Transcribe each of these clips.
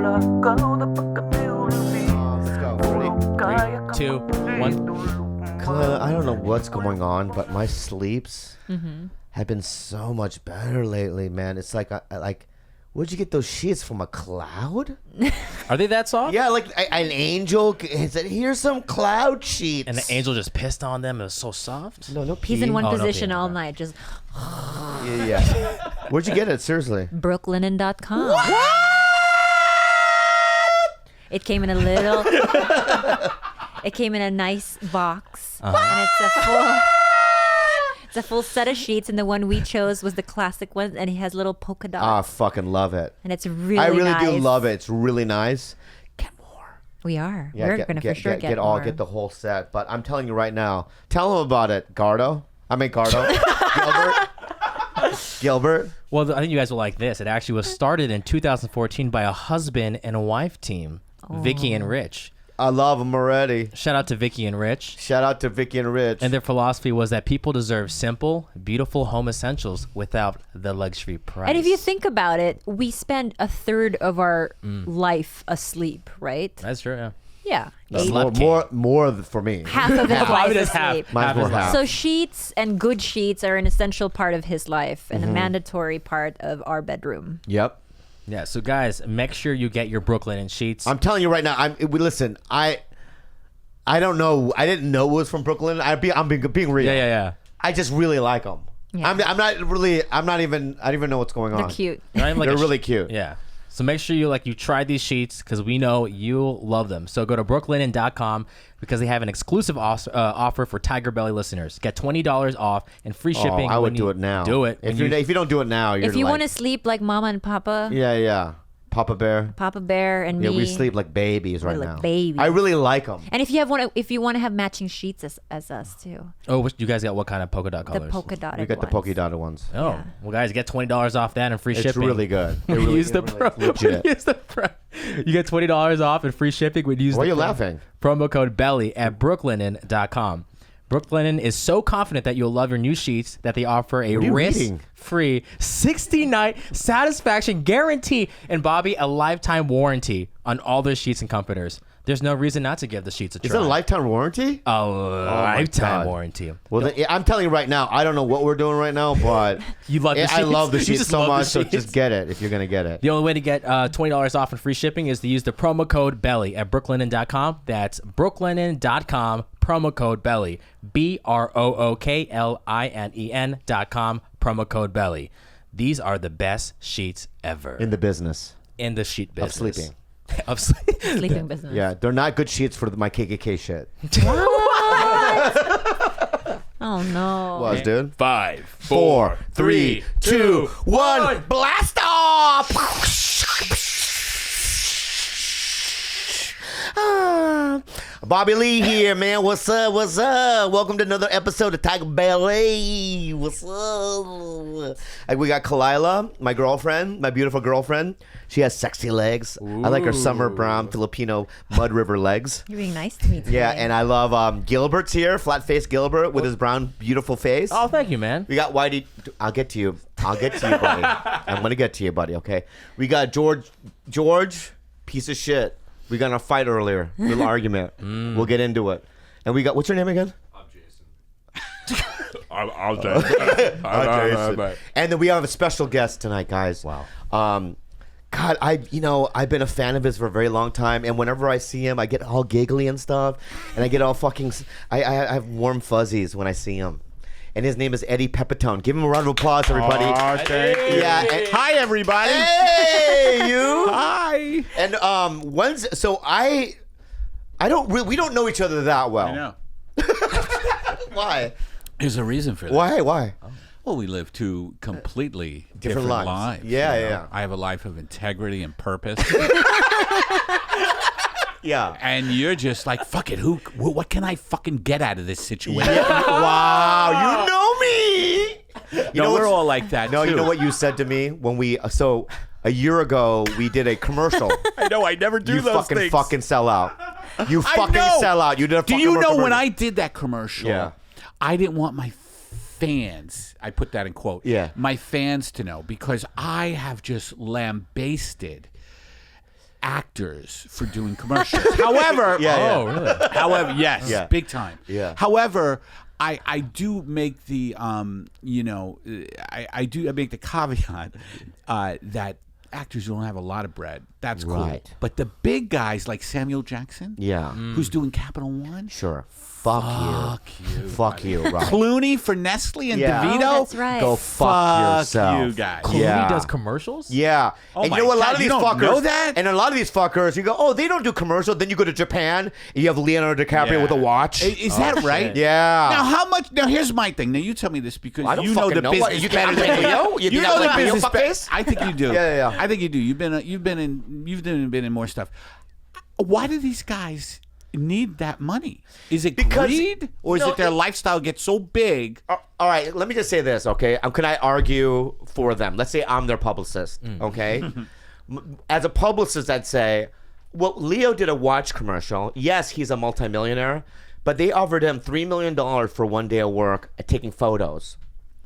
Let's go. Ready? 3, 2, 1. Khalyla, I don't know what's going on, but my sleeps have been so much better lately, man. It's like, where'd you get those sheets from? A cloud? Are they that soft? Yeah, like an angel said, here's some cloud sheets. And the angel just pissed on them. It was so soft. No pee. He's in one no position pee. all night, just Yeah. Where'd you get it? Seriously. brooklinen.com. What? It came in a little. It came in a nice box, and it's a full set of sheets. And the one we chose was the classic one, and it has little polka dots. I fucking love it. And it's really I really nice. do love it. It's really nice. Get more. We are. Yeah, We're gonna for sure get more. Get the whole set. But I'm telling you right now, tell them about it, Gardo. Gilbert. Well, I think you guys will like this. It actually was started in 2014 by a husband and a wife team, Vicky and Rich. I love them already. Shout out to Vicky and Rich. Shout out to Vicky and Rich. And their philosophy was that people deserve simple, beautiful home essentials without the luxury price. And if you think about it, we spend a third of our life asleep, right? That's true, yeah. Yeah. more for me. Half of his life is half. sleep. Mine's more half. So sheets and good sheets are an essential part of his life and a mandatory part of our bedroom. Yep. Yeah, so guys, make sure you get your Brooklinen sheets. I'm telling you right now. Listen. I don't know. I didn't know it was from Brooklyn. I'm being real. Yeah. I just really like them. Yeah. I don't even know what's going on. They're cute. Not even like They're a really cute. Yeah. So make sure you try these sheets because we know you'll love them. So go to brooklinen.com because they have an exclusive offer for TigerBelly listeners. Get $20 off and free shipping. I would do it now. Do it. If you don't do it now, you're If you like, want to sleep like Mama and Papa, yeah, Papa Bear. Papa Bear and Yeah, me, we sleep like babies right like now. babies. I really like them. and if you want to have matching sheets as us too, Oh, you guys got what kind of polka dot colors? the polka dotted. We got the ones. polka dotted ones. Oh, Yeah. well, guys, get $20 off that and free It's shipping. really good. Use the legit. You get $20 off and free shipping when you use Why are the you laughing? promo code BELLY at brooklinen.com. Brooklinen is so confident that you'll love your new sheets that they offer a What are you reading? risk-free 60-night satisfaction guarantee and, Bobby, a lifetime warranty on all their sheets and comforters. There's no reason not to give the sheets a try. Is it a lifetime warranty? A my lifetime God. warranty. Well, I'm telling you right now, I don't know what we're doing right now, but You love the I sheets? love the You sheets just so love the much. So sheets? just get it if you're gonna get it. The only way to get $20 off and free shipping is to use the promo code BELLY at brooklinen.com. That's brooklinen.com, promo code BELLY. BROOKLINEN.com, promo code BELLY. These are the best sheets ever. In the business In the sheet business. of sleeping. Of sleep. Sleeping business. Yeah, they're not good sheets for my KKK shit. Oh no. Was, dude. 5, 4, 3, 2, 1, blast off! Bobby Lee here, man. What's up? What's up? Welcome to another episode of TigerBelly. What's up? We got Khalyla, my girlfriend, my beautiful girlfriend. She has sexy legs. I like her summer brown Filipino mud river legs. You're being nice to me today. Yeah, and I love Gilbert's here, flat-faced Gilbert with his brown, beautiful face. Oh, thank you, man. We got Whitey. I'll get to you, buddy. I'm gonna get to you, buddy. Okay. We got George, piece of shit. We got in a fight earlier, little argument. We'll get into it. And we got, what's your name again? I'm Jason. I'm Jason. And then we have a special guest tonight, guys. Wow. God, I've been a fan of his for a very long time, and whenever I see him, I get all giggly and stuff, and I get all fucking. I have warm fuzzies when I see him. And his name is Eddie Pepitone. Give him a round of applause, everybody. Oh, thank you. Yeah. Hi, everybody. Hey, you. Hi. And we don't know each other that well. I know. Why? There's a reason for that. Why? Well, we live two completely Different different lives. lives. Yeah, you know? yeah. I have a life of integrity and purpose. Yeah. And you're just like, fuck it. What can I fucking get out of this situation? Wow, you know me. You know we're what's- all like that, No, too. you know what you said to me when we a year ago we did a commercial. I know. I never do You those things. fucking sell out. You I fucking know. sell out. You did a Do fucking you know commercial. when I did that commercial? Yeah. I didn't want my fans, I put that in quote, Yeah. my fans to know, because I have just lambasted actors for doing commercials. However, Oh, really? however, yes, Yeah. big time. Yeah. However, I do make the I make the caveat that actors don't have a lot of bread. That's cool. Right. But the big guys like Samuel Jackson, Yeah. who's doing Capital One, Sure. Fuck you. Fuck you, right. Clooney for Nestle and Yeah. DeVito. Oh, that's right. Go fuck yourself. you guys. Clooney Yeah. does commercials? Yeah. Oh and my you know, a lot God, of these you don't fuckers. know that? And a lot of these fuckers, you go, oh, they don't do commercials. Then you go to Japan, and you have Leonardo DiCaprio with a watch. Is that right? Yeah. Now, how much? Now, here's my thing. Now, you tell me this because I don't you know fucking the know. business What, you think I'm better than Leo? me. You think know I'm the like Leo, business fuckface? I think you do. Yeah. I think you do. You've been in more stuff. Why do these guys need that money? Is it Because- greed, or is No, it their it- lifestyle gets so big? All right, let me just say this, okay? Can I argue for them? Let's say I'm their publicist, okay? As a publicist, I'd say, well, Leo did a watch commercial. Yes, he's a multimillionaire, but they offered him $3 million for one day of work at taking photos.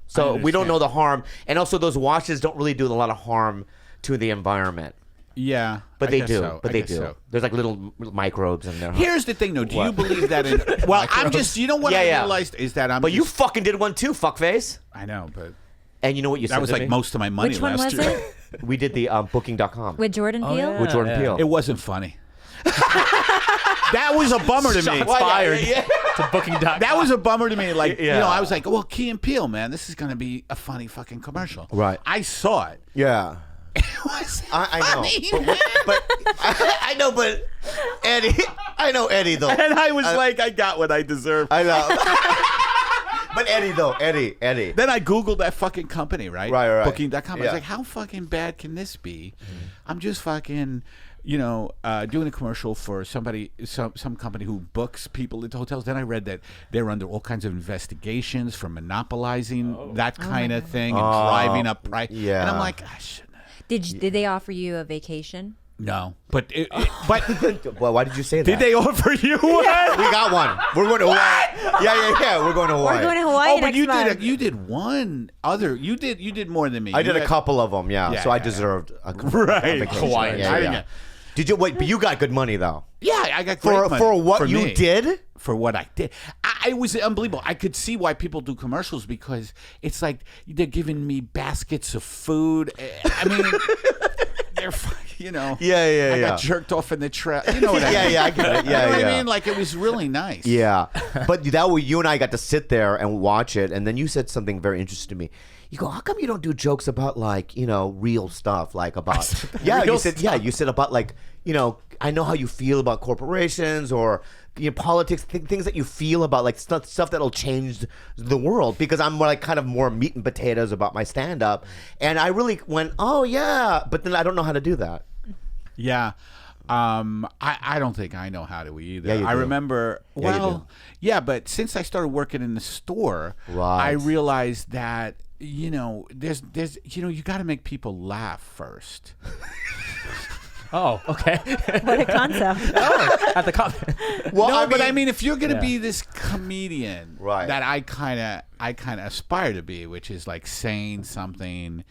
So we don't know the harm. And also, those watches don't really do a lot of harm to the environment. Yeah, But I they guess do. so. But I they guess do. so. There's like little microbes in there. Here's the thing, though. Do you believe that? Well, I'm just. You know what I realized is that I'm. But you just- fucking did one too, fuckface. I know, but And you know what you said that was to like me? most of my money Which one last was year. it? We did the booking.com. With Jordan Peele? yeah. With Jordan Peele. It wasn't funny. That was a bummer to me. Shots fired. Yeah. To booking.com. That was a bummer to me. Like, Yeah. I was like, well, Key and Peele, man, this is going to be a funny fucking commercial. Right. I saw it. Yeah. It was I know. funny, But I know, but Eddie, I know Eddie though. and I was like, I got what I deserved. I know. But Eddie though, Eddie. Then I Googled that fucking company, right? Right. Booking.com. I Yeah. was like, how fucking bad can this be? I'm just fucking, doing a commercial for somebody, some company who books people into hotels. Then I read that they're under all kinds of investigations for monopolizing that kind of thing and driving up price. yeah. And I'm like, I shouldn't. Did they offer you a vacation? No, but but Well, why did you say that? did they offer you one? We got one. We're going to Hawaii. Yeah. We're going to Hawaii. We're going to Hawaii Oh, but next you month. you did one other. You did more than me. I You did a had- couple of them. Yeah. Yeah, so I yeah, deserved a Right. vacation. Hawaii. Yeah. I didn't get- Did you wait? But you got good money though. Yeah, I got great money For what for you me. did. For what I did, it was unbelievable. I could see why people do commercials because it's like they're giving me baskets of food. I mean, they're Yeah. I got jerked off in the trail. You know what I mean? Yeah. I get it. Yeah. You know what yeah. I mean? Like it was really nice. Yeah, but that way you and I got to sit there and watch it, and then you said something very interesting to me. You go, how come you don't do jokes about like real stuff, like about you said about like I know how you feel about corporations or politics, things that you feel about like stuff that'll change the world. Because I'm like kind of more meat and potatoes about my stand up, and I really went, oh yeah, but then I don't know how to do that. Yeah. I don't think I know how to either. Yeah, you I do. remember, Yeah, you do. but since I started working in the store, Right. I realized that, there's you got to make people laugh first. Oh, okay. What a concept. At the cop. Well, But if you're going to Yeah. be this comedian Right. that I kind of aspire to be, which is like saying something,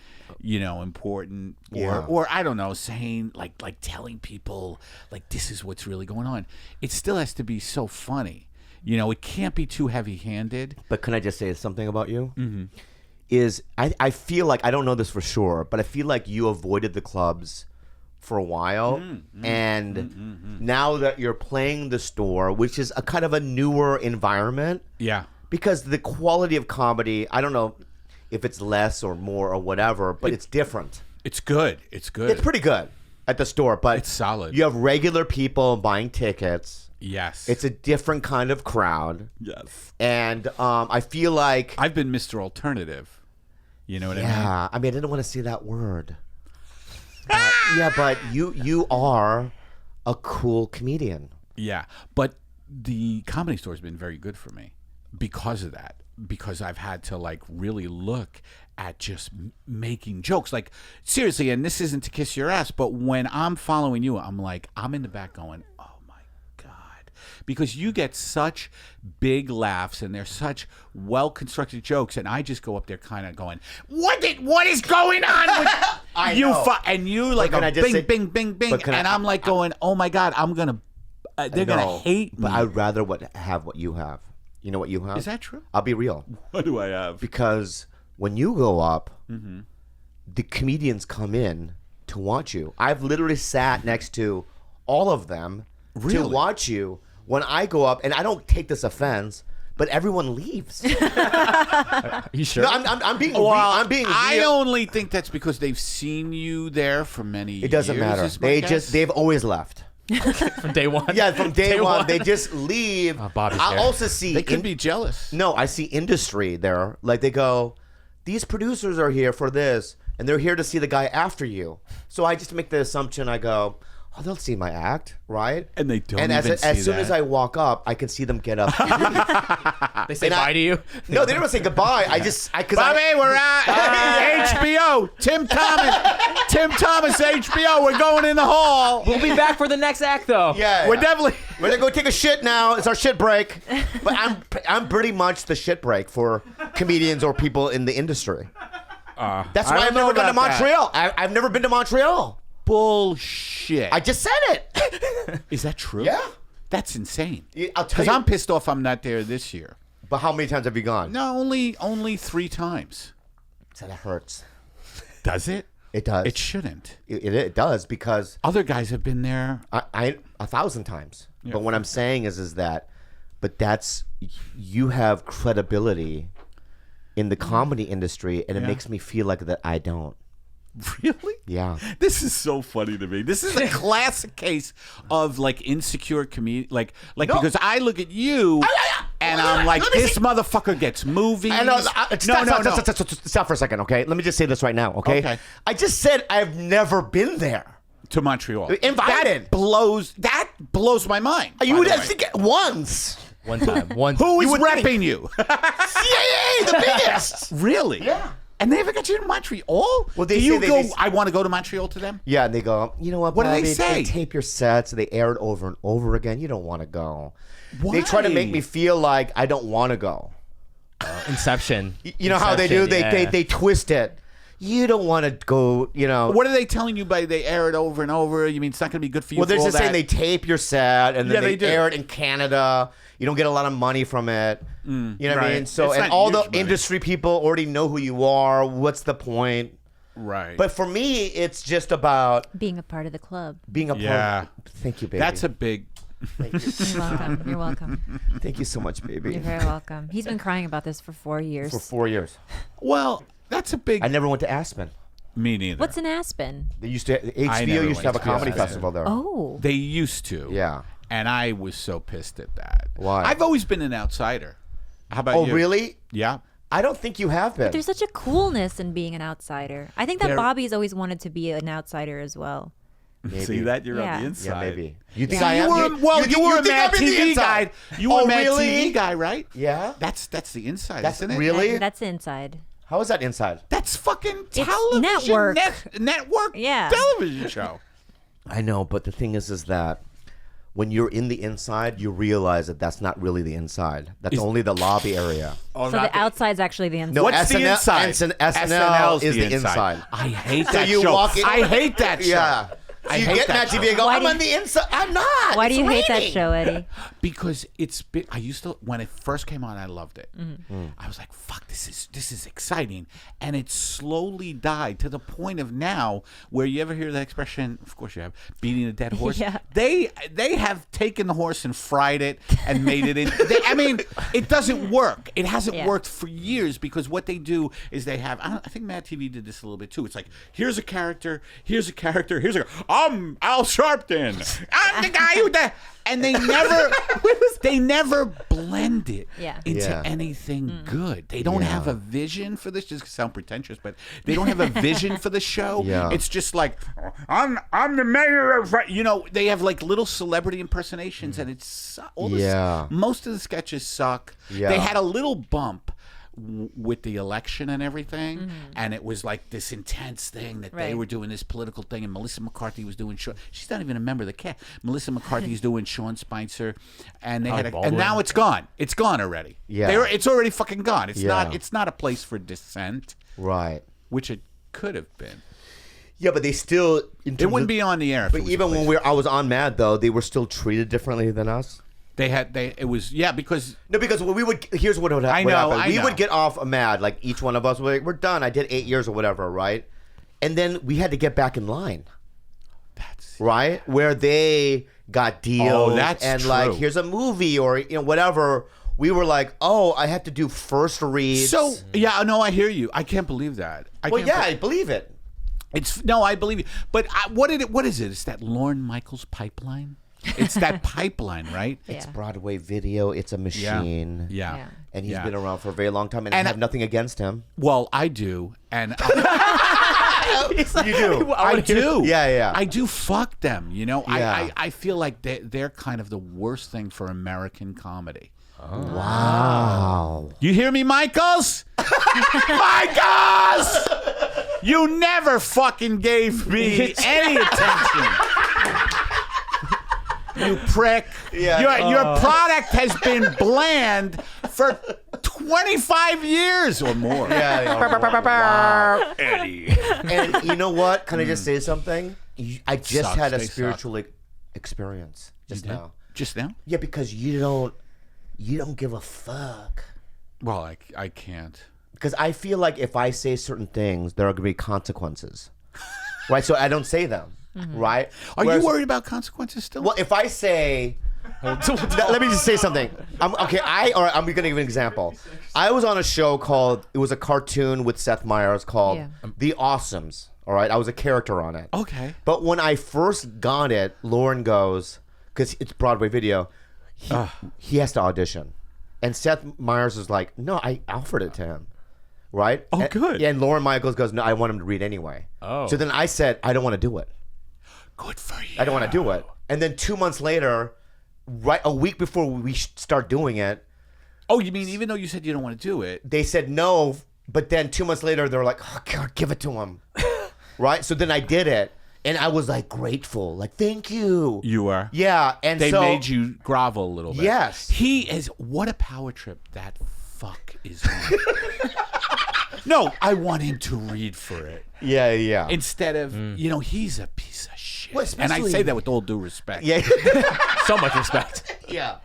important or I don't know, saying like telling people like this is what's really going on. It still has to be so funny. It can't be too heavy-handed. But can I just say something about you? Mm-hmm. I feel like, I don't know this for sure, but I feel like you avoided the clubs for a while, and now that you're playing the store, which is a kind of a newer environment, Yeah. because the quality of comedy, I don't know if it's less or more or whatever, but it's different. It's good. It's good. It's pretty good at the store, but It's solid. You have regular people buying tickets. Yes. It's a different kind of crowd, yes. and I feel like I've been Mr. Alternative. You know what I mean? yeah, I didn't want to say that word. Yeah, but you are a cool comedian. Yeah. But the Comedy Store has been very good for me because of that. Because I've had to like really look at just making jokes. Like seriously, and this isn't to kiss your ass, but when I'm following you, I'm in the back going, oh my God. because you get such big laughs and they're such well-constructed jokes, and I just go up there kind of going, what is going on with you? And you like a bing, bing, bing, and I'm like going, oh my God, they're gonna hate me. But I'd rather have what you have. You know what you have? Is that true? I'll be real. What do I have? Because when you go up, the comedians come in to watch you. I've literally sat next to all of them to watch you. When I go up, and I don't take this offense, but everyone leaves. You sure? No, I'm being real. I only think that's because they've seen you there for many years. It doesn't matter. They've always left. From day one? Yeah, from day one. They just leave. Bobby's I there. also see... They could be jealous. No, I see industry there. Like, they go, these producers are here for this, and they're here to see the guy after you. So I just make the assumption, I go... Oh, they'll see my act, right? And they don't. And as soon as I walk up, I can see them get up. They say bye to you? No, they don't say goodbye. Bobby, we're at HBO. Tim Thomas, HBO. We're going in the hall. We'll be back for the next act, though. Yeah, we're definitely. We're gonna go take a shit now. It's our shit break. But I'm pretty much the shit break for comedians or people in the industry. That's why I've never gone to Montreal. I've never been to Montreal. Bullshit. I just said it. Is that true? Yeah. That's insane. I'll tell Because you. I'm pissed off I'm not there this year. But how many times have you gone? No, only 3 times. So that hurts. Does it? It does. It shouldn't. It does because Other guys have been there. I 1,000 times. Yeah. But what I'm saying is that, but that's, you have credibility in the comedy industry, and it makes me feel like that I don't. Really? Yeah. This is so funny to me. This is a classic case of like insecure comedian, because I look at you and I'm like, this motherfucker gets movies. Stop for a second, okay? Let me just say this right now, okay? Okay. I just said I've never been there. To Montreal. Invited. That blows my mind. You would think once. One time. Who is repping you? CAA, the biggest. Really? Yeah. And they ever got you to Montreal? Well, do you go, I want to go to Montreal to them? Yeah, and they go, you know what, What do Bobby, they say? They tape your sets, they air it over and over again. You don't want to go. Why? They try to make me feel like I don't want to go. Inception. You know how they do? Inception, They twist it. You don't want to go, you know. What are they telling you by they air it over and over? You mean it's not going to be good for you? Well, they're for all just saying that? they tape your set and then they do. air it in Canada. You don't get a lot of money from it. You know what I right. mean? So, It's and not all the huge money. industry people already know who you are. What's the point? Right. But for me, it's just about Being a part of the club. being a part. Yeah. Thank you, baby. That's a big... You're welcome. You're welcome. Thank you so much, baby. You're very welcome. He's been crying about this for 4 years. For 4 years. Well, that's a big... I never went to Aspen. Me neither. What's in Aspen? They used to I HBO never used to have a went to comedy Aspen. festival there. Oh. They used to. Yeah. And I was so pissed at that. Why? I've always been an outsider. How about Oh, you? really? Yeah. I don't think you have been. There's such a coolness in being an outsider. I think that Bobby's always wanted to be an outsider as well. Maybe. See that? You're on the Yeah. inside. Yeah, maybe. You think Yeah. I am? You were a think Mad I'm in the TV inside? guy. You were Oh, a Mad really? TV guy, right? Yeah. That's the inside, That's isn't it? really. That's inside. How is that inside? That's fucking television. network. Network Yeah. television show. I know, but the thing is that when you're in the inside, you realize that that's not really the inside. That's only the lobby area. So the outside's actually the inside. No, What's the inside? SNL is the inside. I hate So that you show. walk in- I hate that show. Yeah. So I you hate get that Mad TV and go, Why I'm do on the inside. I'm not. Why do It's you hate that raining. show, Eddie? Because it's been, I used to, when it first came on, I loved it. Mm-hmm. I was like, fuck, this is exciting. And it slowly died to the point of now where you ever hear that expression, of course you have, beating a dead horse. Yeah. They have taken the horse and fried it and made it in. I mean, it doesn't work. It hasn't Yeah. worked for years because what they do is they have, I think Mad TV did this a little bit too. It's like, here's a character, here's a I'm Al Sharpton. I'm the guy who and they never blend it Yeah. into Yeah. anything good. They don't have a vision for this. Just to sound pretentious, but they don't have a vision for the show. Yeah. It's just like I'm the mayor of they have like little celebrity impersonations, and it's all this, Yeah. most of the sketches suck. Yeah. They had a little bump with the election and everything, and it was like this intense thing that they were doing this political thing, and Melissa McCarthy was doing. She's not even a member of the cast. Melissa McCarthy's doing Sean Spicer, and they had, and now it's gone. It's gone already. Yeah, it's already fucking gone. It's not. It's not a place for dissent, right? Which it could have been. Yeah, but they still. It wouldn't be on the air. But even when I was on Mad though, they were still treated differently than us. It was because we would. Here's what would happen. We know. would get off a Mad, like each one of us was like, we're done. I did 8 years or whatever, right? And then we had to get back in line. That's right where they got deals. Oh, that's and true. Like here's a movie or whatever. We were like, oh, I have to do first reads. So yeah, no, I hear you. I can't believe that. I believe it. I believe you. But what is it? It's that Lorne Michaels pipeline. It's that pipeline, right? Yeah. It's Broadway video. It's a machine. Yeah. And he's been around for a very long time, and I have nothing against him. Well, I do, and you do. I do. Yeah. I do. Fuck them. Yeah. I feel like they're kind of the worst thing for American comedy. Oh. Wow. You hear me, Michaels? Michaels! You never fucking gave me any attention. You prick. Yeah. Your product has been bland for 25 years or more. Yeah. Eddie. And you know what? Can I just say something? I just Sucks. had a They spiritual experience just now. Just now? Yeah, because you don't give a fuck. Well, I can't. Because I feel like if I say certain things, there are going to be consequences. Right? So I don't say them. Right? Are you worried about consequences still? Well, if I say... let me just say something. I'm going to give an example. I was on a show it was a cartoon with Seth Meyers called The Awesomes. All right? I was a character on it. Okay. But when I first got it, Lauren goes, because it's Broadway video, he has to audition. And Seth Meyers is like, no, I offered it to him. Right? Oh, good. And Lorne Michaels goes, no, I want him to read anyway. Oh. So then I said, I don't want to do it. Good for you. I don't want to do it. And then 2 months later, right a week before we start doing it. Oh, you mean even though you said you don't want to do it? They said no, but then 2 months later, they're like, oh, God, give it to him. Right? So then I did it. And I was like grateful. Like, thank you. You were? Yeah. And they so, made you grovel a little bit. Yes. He is, what a power trip that fuck is on. No, I want him to read for it. Yeah. Instead of, he's a piece of shit. Well, and I say that with all due respect. Yeah. So much respect. Yeah.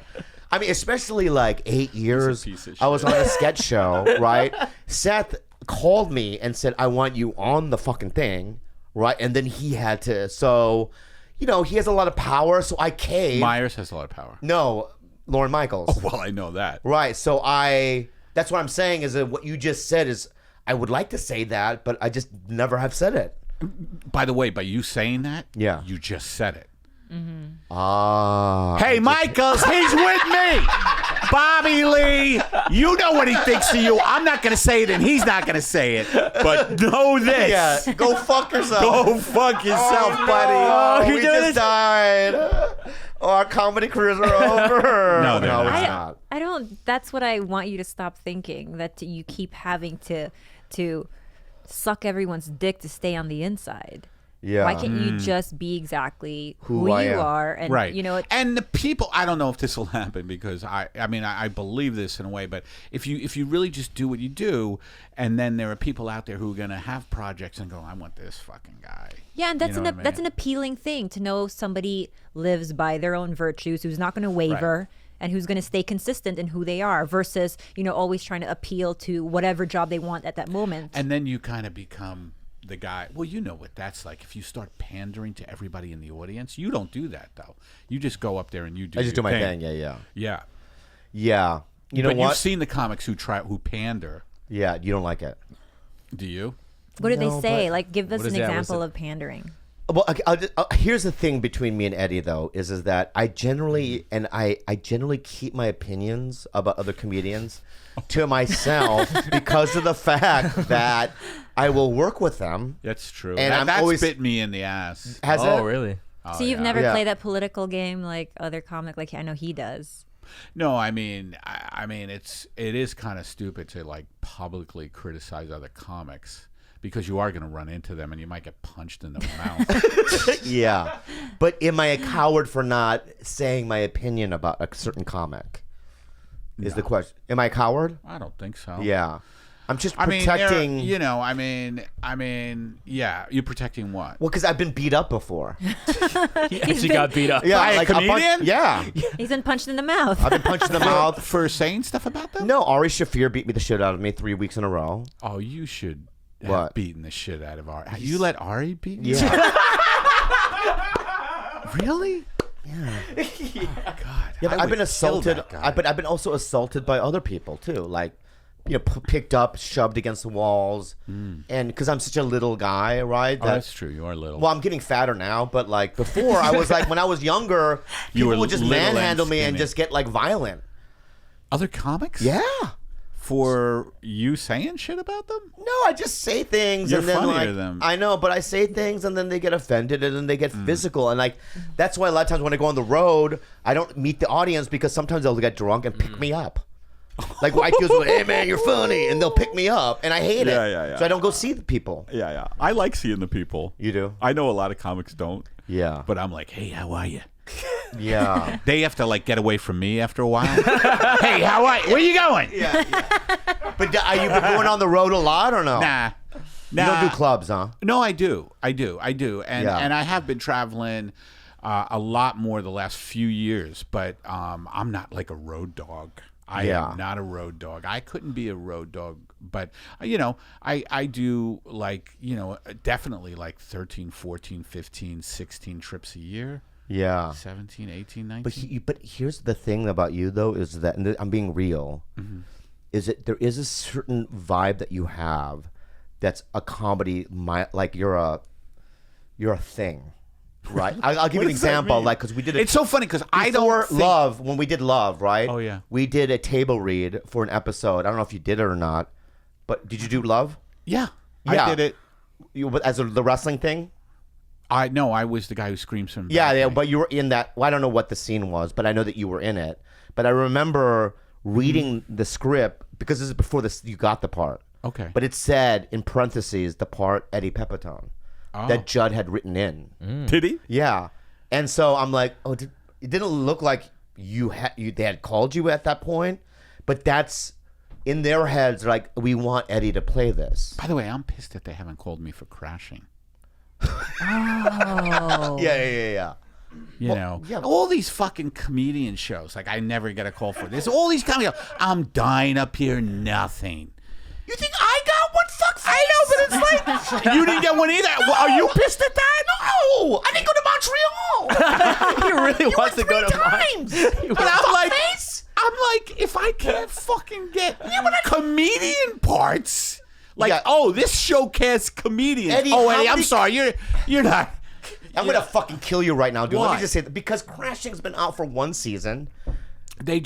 I mean, especially like 8 years. piece of I was shit. on a sketch show, right? Seth called me and said, I want you on the fucking thing, right? And then he had to. So, he has a lot of power. So I caved. Myers has a lot of power. No, Lorne Michaels. Oh, well, I know that. Right. So that's what I'm saying is that what you just said is, I would like to say that, but I just never have said it. By the way, by you saying that, Yeah. you just said it. Hey, Michaels, he's with me. Bobby Lee, you know what he thinks of you. I'm not going to say it, and he's not going to say it. But know this. Yeah, go fuck yourself. Go fuck yourself, buddy. Oh, we just died. Oh, our comedy careers are over. No, they're it's not. not. I don't. That's what I want you to stop thinking. That you keep having to suck everyone's dick to stay on the inside. Yeah. Why can't you just be exactly who I you am. are? And Right. And the people, I don't know if this will happen because I believe this in a way, but if you really just do what you do, and then there are people out there who are going to have projects and go, I want this fucking guy. Yeah, and that's You know what I mean? that's an appealing thing to know somebody lives by their own virtues, who's not going to waver. Right. And who's going to stay consistent in who they are versus, always trying to appeal to whatever job they want at that moment. And then you kind of become the guy. Well, you know what that's like. If you start pandering to everybody in the audience, you don't do that though. You just go up there and you do. I just do your my thing. Yeah. Yeah. Yeah. You know but what? you've seen the comics who pander. Yeah, you don't like it. Do you? What do they No, say? but- Like, give us What an is that? What's example it? of pandering. Well, here's the thing between me and Eddie, though, is that I generally keep my opinions about other comedians to myself because of the fact that I will work with them. That's true. And That's always bit me in the ass. Has Oh, it? really? So you've never Yeah. played that political game like other comic, like I know he does. No, I mean, it is kind of stupid to like publicly criticize other comics because you are going to run into them and you might get punched in the mouth. Yeah. But am I a coward for not saying my opinion about a certain comic? Is the question. Am I a coward? I don't think so. Yeah. I'm just I mean, protecting. yeah. You're protecting what? Well, because I've been beat up before. He actually got beat up. Yeah, By a like comedian? yeah. He's been punched in the mouth. I've been punched in the mouth. For saying stuff about them? No, Ari Shafir beat me the shit out of me 3 weeks in a row. Oh, you should have What? beaten the shit out of Ari. You let Ari beat you? Yeah. Really? Yeah. Oh, God. Yeah, but I I've been would kill assaulted. that guy. But I've been also assaulted by other people too, like picked up, shoved against the walls, and because I'm such a little guy, right? Oh, that's true. You are little. Well, I'm getting fatter now, but like before, I was like when I was younger, You people were would just little and manhandle me and skinny. just get like violent. Other comics? Yeah. For you saying shit about them? No, I just say things You're and then funnier like than- I know, but I say things and then they get offended and then they get physical and like that's why a lot of times when I go on the road, I don't meet the audience because sometimes they'll get drunk and pick me up. Like white dudes will, hey man, you're funny, and they'll pick me up, and I hate it. Yeah. So I don't go see the people. Yeah. I like seeing the people. You do? I know a lot of comics don't. Yeah. But I'm like, hey, how are you? Yeah. They have to like get away from me after a while. Hey, how are you? Where you going? Yeah. But are you been going on the road a lot or no? Nah. You don't do clubs, huh? No, I do. And Yeah. and I have been traveling a lot more the last few years, but I'm not like a road dog. I Yeah. am not a road dog. I couldn't be a road dog, but I do like, definitely like 13, 14, 15, 16 trips a year. Yeah. 17, 18, 19. But here's the thing about you though is that, and I'm being real, is that there is a certain vibe that you have that's a comedy, like you're a thing, right? I'll give you an does that example, mean? like because we did It's so funny because I don't before think... Love, when we did Love, right? Oh, yeah. We did a table read for an episode. I don't know if you did it or not, but did you do Love? Yeah, Yeah. I did it. As the wrestling thing? I was the guy who screams from the Yeah, balcony. but you were in that. Well, I don't know what the scene was, but I know that you were in it. But I remember reading the script because this is before you got the part. Okay. But it said in parentheses the part Eddie Pepitone that Judd had written in. Did he? Yeah, and so I'm like, oh, it didn't look like they had called you at that point, but that's in their heads. Like, we want Eddie to play this. By the way, I'm pissed that they haven't called me for Crashing. Oh. Yeah. You know, yeah. all these fucking comedian shows. Like, I never get a call for this. All these comedy. I'm dying up here, nothing. You think I got one? Fuck face? I know, but it's like you didn't get one either. Well, are you pissed at that? No, I didn't go to Montreal. He really wants to go to Montreal. But I'm like, if I can't fucking get comedian parts, like, Yeah. this showcase comedians. Eddie, Eddie, how I'm many- sorry, you're not. I'm gonna fucking kill you right now, dude. Let Why? me just say that because Crashing's been out for one season. They're I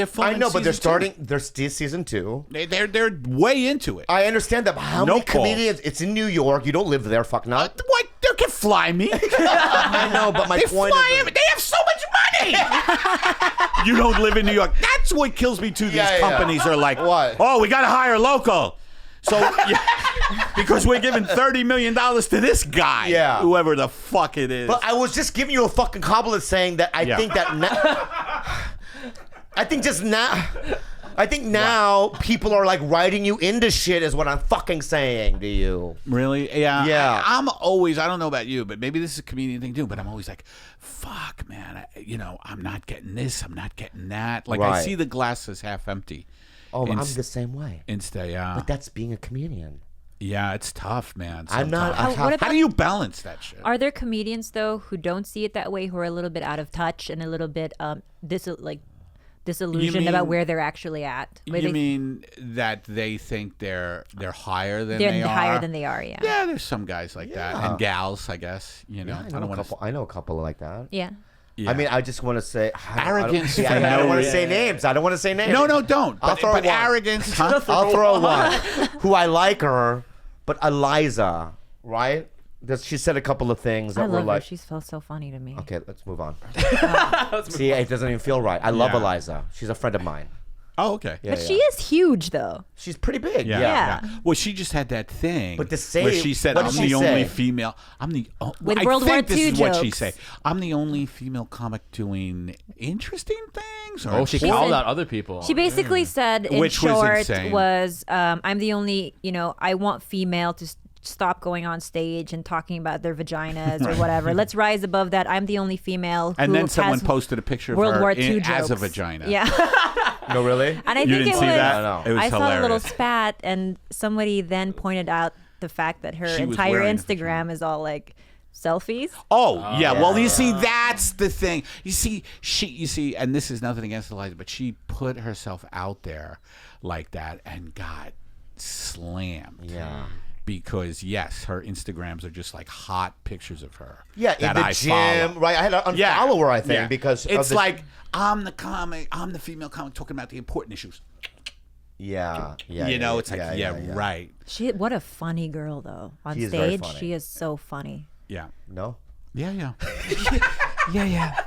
filming know, but they're season starting. They're still season 2. two. They're way into it. I understand that. But how No many call. comedians? It's in New York. You don't live there. Fuck not. What? They can fly me. I know, but my They point fly is. him. They have so much money. You don't live in New York. That's what kills me too. These Yeah. companies are like, What? Oh, we got to hire local. So, because we're giving $30 million to this guy, Yeah. whoever the fuck it is. But I was just giving you a fucking compliment saying that I Yeah. think that I think now people are like writing you into shit is what I'm fucking saying to you. Really? Yeah. Yeah. I'm always, I don't know about you, but maybe this is a comedian thing too, but I'm always like, fuck, man, I'm not getting this, I'm not getting that. Like, I Right. see the glass as half empty. Oh, I'm Inst- the same way. yeah. But that's being a comedian. Yeah, it's tough, man. I'm not. sometimes. What How about- do you balance that shit? Are there comedians though who don't see it that way, who are a little bit out of touch and a little bit disillusioned about mean- where they're actually at? Where You they- mean that they think they're higher than they're they are? higher than they are? Yeah. Yeah, there's some guys like that, and gals, I guess. I don't want to. I know a couple like that. Yeah. I mean, I just want to say Arrogance I for don't no want to reason. say names. I don't want to say names. No, don't. I'll But, throw but one. arrogance. Huh? I'll throw one. Who I like her, but Eliza, right? She said a couple of things that I were love her. like, She's so funny to me. okay, let's move on. See, it doesn't even feel right. I love Eliza. She's a friend of mine. Oh, okay. Yeah, But she is huge, though. She's pretty big. Yeah, Yeah. Well, she just had that thing. But to say- where she said, what "I'm did the she only say? female." I'm the. With I World War think this II is what she jokes. say. I'm the only female comic doing interesting things. Or Oh, she She called said- out other people. She basically said, in Which was short, insane. I'm the only, I want female to stop going on stage and talking about their vaginas or whatever. Let's rise above that. I'm the only female And who then someone has posted a picture of World her War II as a jokes. vagina. Yeah. No, really? And I You think didn't it see was, that? No. It was I saw a little hilarious. spat, and somebody then pointed out the fact that her She was entire wearing a Instagram is all like selfies. Oh, yeah. Well, you see, that's the thing. You see, and this is nothing against Eliza, but she put herself out there like that and got slammed. Yeah. Because yes, her Instagrams are just like hot pictures of her. Yeah, in that the I gym, follow. right? I had to unfollow her, I think, because it's of this- like I'm the female comic talking about the important issues. Yeah, yeah. you know, yeah, it's like yeah, right. What a funny girl, though. On She is very stage, funny. she is so funny. Yeah, No, yeah. yeah.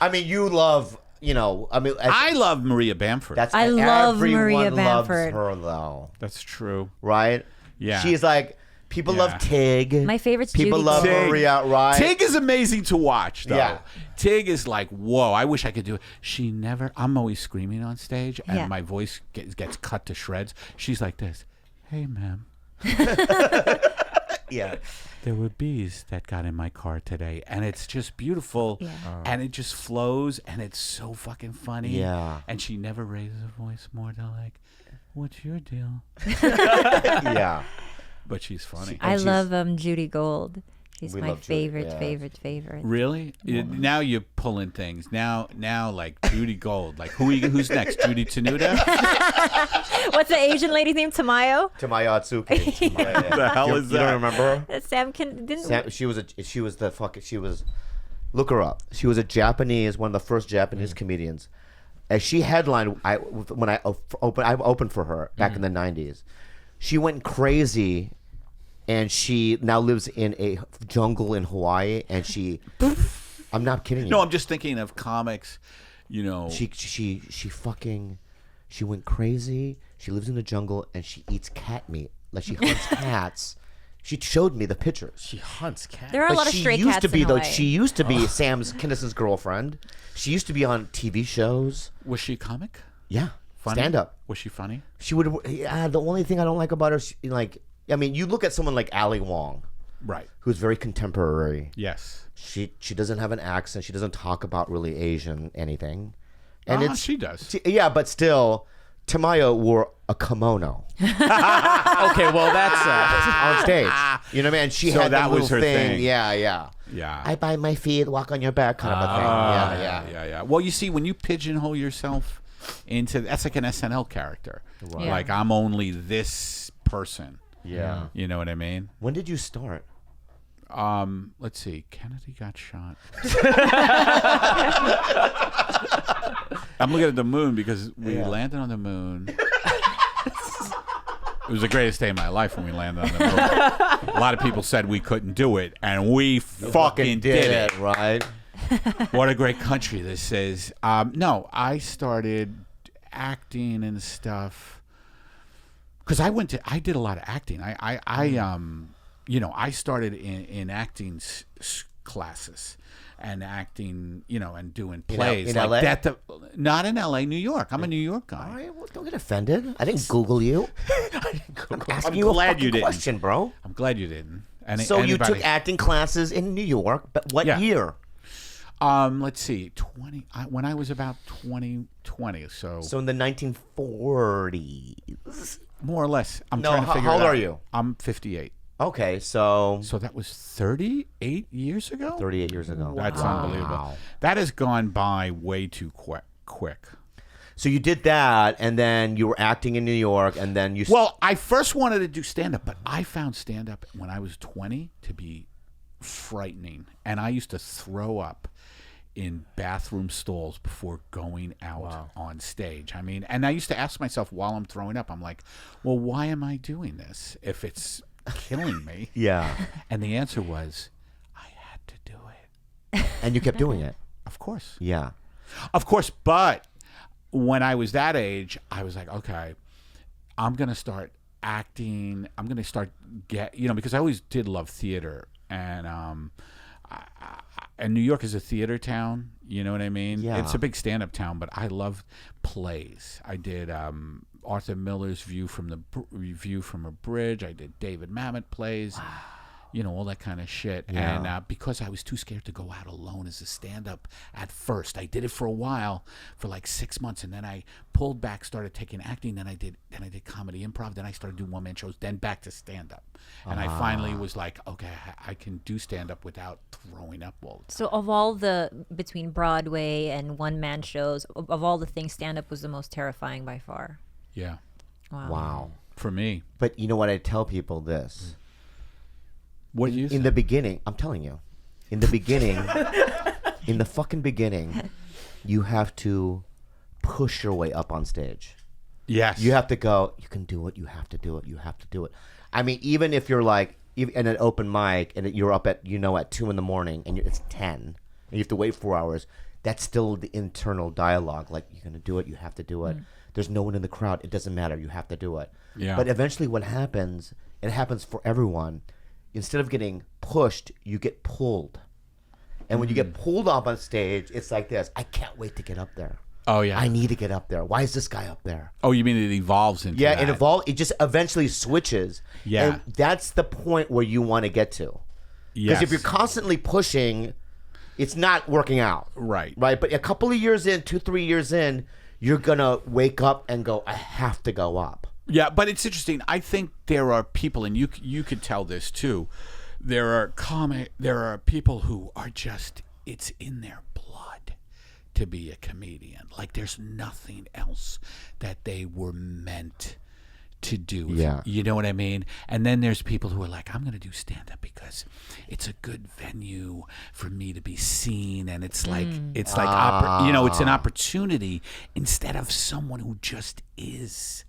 I mean you love, I love Maria Bamford. that's I love everyone Maria loves Bamford. her though, That's true. right? Yeah. she's like people love Yeah. Tig. My favorite's people Judy love Gold. Maria, right? Tig is amazing to watch, though. Yeah. Tig is like, whoa, I wish I could do it. I'm always screaming on stage, and Yeah. my voice gets cut to shreds. She's like this, hey, ma'am, Yeah, there were bees that got in my car today. And it's just beautiful, Yeah. and it just flows, and it's so fucking funny. Yeah. And she never raises her voice more to like, what's your deal? yeah. But she's funny. I she's- love Judy Gold. She's We my love Judy, favorite, yeah. favorite. Really? Now you're pulling things. Now, like Judy Gold. Like who's next? Judy Tenuta? What's the Asian lady's name? Tamayo? Tamaya Atsuki. The hell is You that? don't remember her? Sam didn't. Look her up. She was one of the first Japanese comedians. As she headlined, I opened for her back in the 90s. She went crazy, and she now lives in a jungle in Hawaii. And I'm not kidding you. No, I'm just thinking of comics. She went crazy. She lives in the jungle and she eats cat meat. Like she hunts cats. She showed me the pictures. She hunts cats. There are a lot of stray cats in Hawaii. She used to be Sam's Kinnison's girlfriend. She used to be on TV shows. Was she a comic? Yeah, Funny? stand up. Was she funny? She would. The only thing I don't like about her, you look at someone like Ali Wong, Right. who's very contemporary. Yes. She doesn't have an accent. She doesn't talk about really Asian anything. And She does. Yeah, but still, Tamayo wore a kimono Okay, well that's on stage. You know what I mean? And she So had that the was little her thing. Yeah. Yeah. I buy my feet, walk on your back kind of a thing. Yeah. Well, you see, when you pigeonhole yourself into that's like an SNL character. Yeah. Like I'm only this person. Yeah. You know what I mean? When did you start? Let's see. Kennedy got shot. I'm looking at the moon because we landed on the moon. It was the greatest day of my life when we landed on the moon. A lot of people said we couldn't do it, and we fucking did it. right? What a great country this is. No, I started acting and stuff because I did a lot of acting. I started in acting classes and acting, and doing plays in like LA? that. Not in LA, New York. I'm a New York guy. All right, well, don't get offended. I didn't Google you. I'm asking I'm you a glad you fucking didn't. question, bro. I'm glad you didn't. So you took acting classes in New York, but what Yeah. year? Let's see, 20. When I was about 20. So So in the 1940s. more or less. I'm No, trying to how figure it old out. are you? I'm 58. Okay, so So that was 38 years ago? 38 years ago. That's Wow. unbelievable. That has gone by way too quick. So you did that, and then you were acting in New York, and then you. Well, I first wanted to do stand-up, but I found stand-up when I was 20 to be frightening. And I used to throw up in bathroom stalls before going out on stage. I mean, and I used to ask myself while I'm throwing up, I'm like, well, why am I doing this if it's killing me. Yeah. And the answer was, I had to do it. And you kept doing it. Of course. Yeah. Of course, but when I was that age, I was like, okay, I'm going to start acting. I'm going to start because I always did love theater. And and New York is a theater town. You know what I mean? Yeah. It's a big stand-up town, but I love plays. I did Arthur Miller's View from a Bridge. I did David Mamet plays. Wow. All that kind of shit. Yeah. And because I was too scared to go out alone as a stand-up at first, I did it for a while, for like 6 months, and then I pulled back, started taking acting. Then I did comedy improv. Then I started doing one-man shows. Then back to stand-up. And I finally was like, okay, I can do stand-up without throwing up all the time. So of all between Broadway and one-man shows, of all the things, stand-up was the most terrifying by far. Yeah. Wow. For me. But you know what? I tell people this. What do you say? In the beginning, I'm telling you, in the beginning, in the fucking beginning, you have to push your way up on stage. Yes. You have to go, you can do it, you have to do it, you have to do it. I mean, even if you're like, in an open mic and you're up at 2 a.m. and it's 10, and you have to wait 4 hours, that's still the internal dialogue. Like, you're going to do it, you have to do it. There's no one in the crowd, it doesn't matter, you have to do it. Yeah. But eventually what happens, it happens for everyone, instead of getting pushed, you get pulled. And when you get pulled up on stage, it's like this. I can't wait to get up there. Oh, yeah. I need to get up there. Why is this guy up there? Oh, you mean it evolves into that? It just eventually switches. Yeah. And that's the point where you want to get to. Because if you're constantly pushing, it's not working out. Right. Right? But a couple of years in, 2-3 years in, you're going to wake up and go, I have to go up. Yeah, but it's interesting. I think there are people, and you could tell this too. There are people who are just, it's in their blood to be a comedian. Like, there's nothing else that they were meant to do. Yeah. You know what I mean? And then there's people who are like, I'm going to do stand-up because it's a good venue for me to be seen, and it's like it's an opportunity instead of someone who just is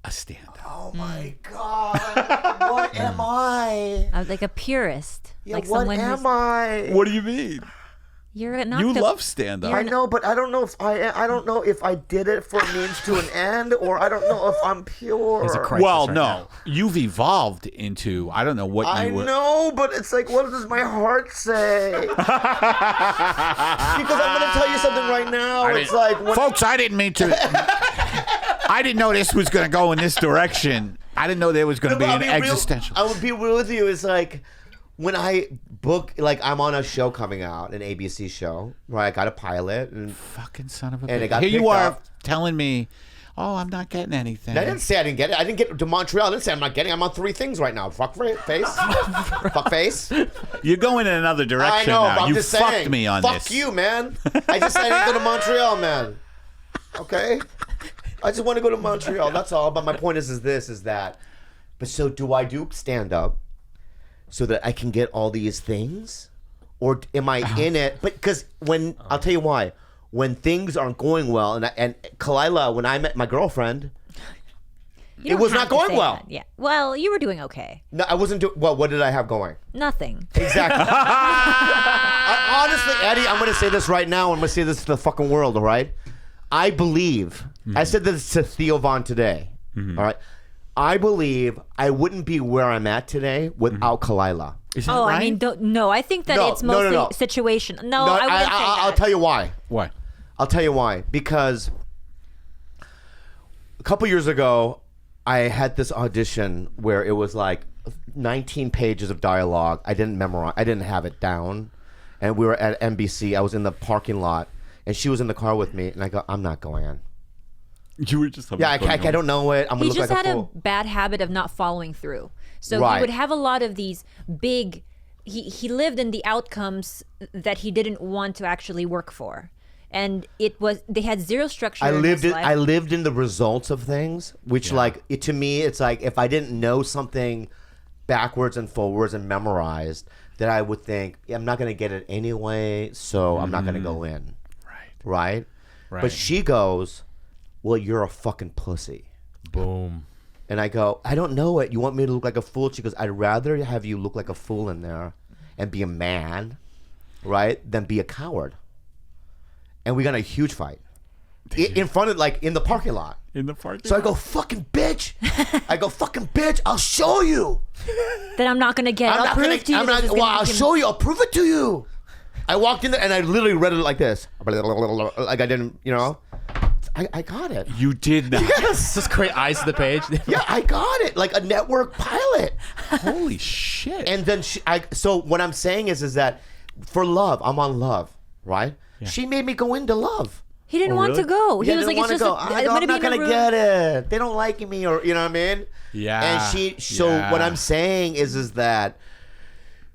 a stand-up. Oh my God. What am I? I was like a purist. Yeah, like what someone am I? What do you mean? You're not You the- love stand-up. I know, but I don't know if I did it for a means to an end, or I don't know if I'm pure. He's a crisis Well, right no, now. you've evolved into, I don't know what I you were. know, but it's like, what does my heart say? Because I'm going to tell you something right now. It's like, Folks, I didn't mean to. I didn't know this was going to go in this direction. I didn't know there was going to be an existential. I would be real with you. It's like when I book, like I'm on a show coming out, an ABC show, where I got a pilot, and Fucking son of a And it bitch. got Here you picked are up. telling me, oh, I'm not getting anything. I didn't say I didn't get it. I didn't get to Montreal. I didn't say I'm not getting it. I'm on 3 things right now. Fuck face, fuck face. You're going in another I direction know, now. but I'm You just fucked saying. me on Fuck this. you, man. I just said I didn't go to Montreal, man. Okay? I just want to go to Montreal. That's all. But my point is that. But so do I do stand-up so that I can get all these things? Or am I in it? But because I'll tell you why. When things aren't going well, and Khalyla, when I met my girlfriend, You it don't was have not to going say well. that. Yeah. Well, you were doing okay. No, I wasn't doing well. What did I have going? Nothing. Exactly. Honestly, Eddie, I'm going to say this right now. I'm going to say this to the fucking world, all right? I believe, I said this to Theo Von today, all right? I believe I wouldn't be where I'm at today without Khalyla. Is that Oh, right? I mean, no. I think that No, it's no, mostly no. situation. No, No, I wouldn't say that. I'll tell you why. What? I'll tell you why. Because a couple years ago, I had this audition where it was like 19 pages of dialogue. I didn't memorize. I didn't have it down. And we were at NBC. I was in the parking lot, and she was in the car with me. And I go, I'm not going in. You were just Yeah, I don't know it. I'm He gonna look just like had a fool. a bad habit of not following through. So Right. he would have a lot of these big. He lived in the outcomes that he didn't want to actually work for, and they had zero structure. I in lived his in life. I lived in the results of things, which to me it's like if I didn't know something backwards and forwards and memorized, that I would think I'm not going to get it anyway, so I'm not going to go in. Right. Right. But she goes, "Well, you're a fucking pussy." Boom. And I go, I don't know it. You want me to look like a fool? She goes, I'd rather have you look like a fool in there and be a man, right, than be a coward. And we got in a huge fight. In front of, like, in the parking lot. In the parking So I go, fucking bitch. I'll show you. That I'm not gonna get. I'll prove to you. I'll show you. I'll prove it to you. I walked in there and I literally read it like this. Like I didn't, I got it. You did not. Yes. Just create eyes to the page. Yeah, I got it. Like a network pilot. Holy shit. And then so what I'm saying is that for love, I'm on love, right? Yeah. She made me go into love. He didn't want to go. He was like, it's just. I'm not gonna get it. They don't like me, or you know what I mean? Yeah. And what I'm saying is that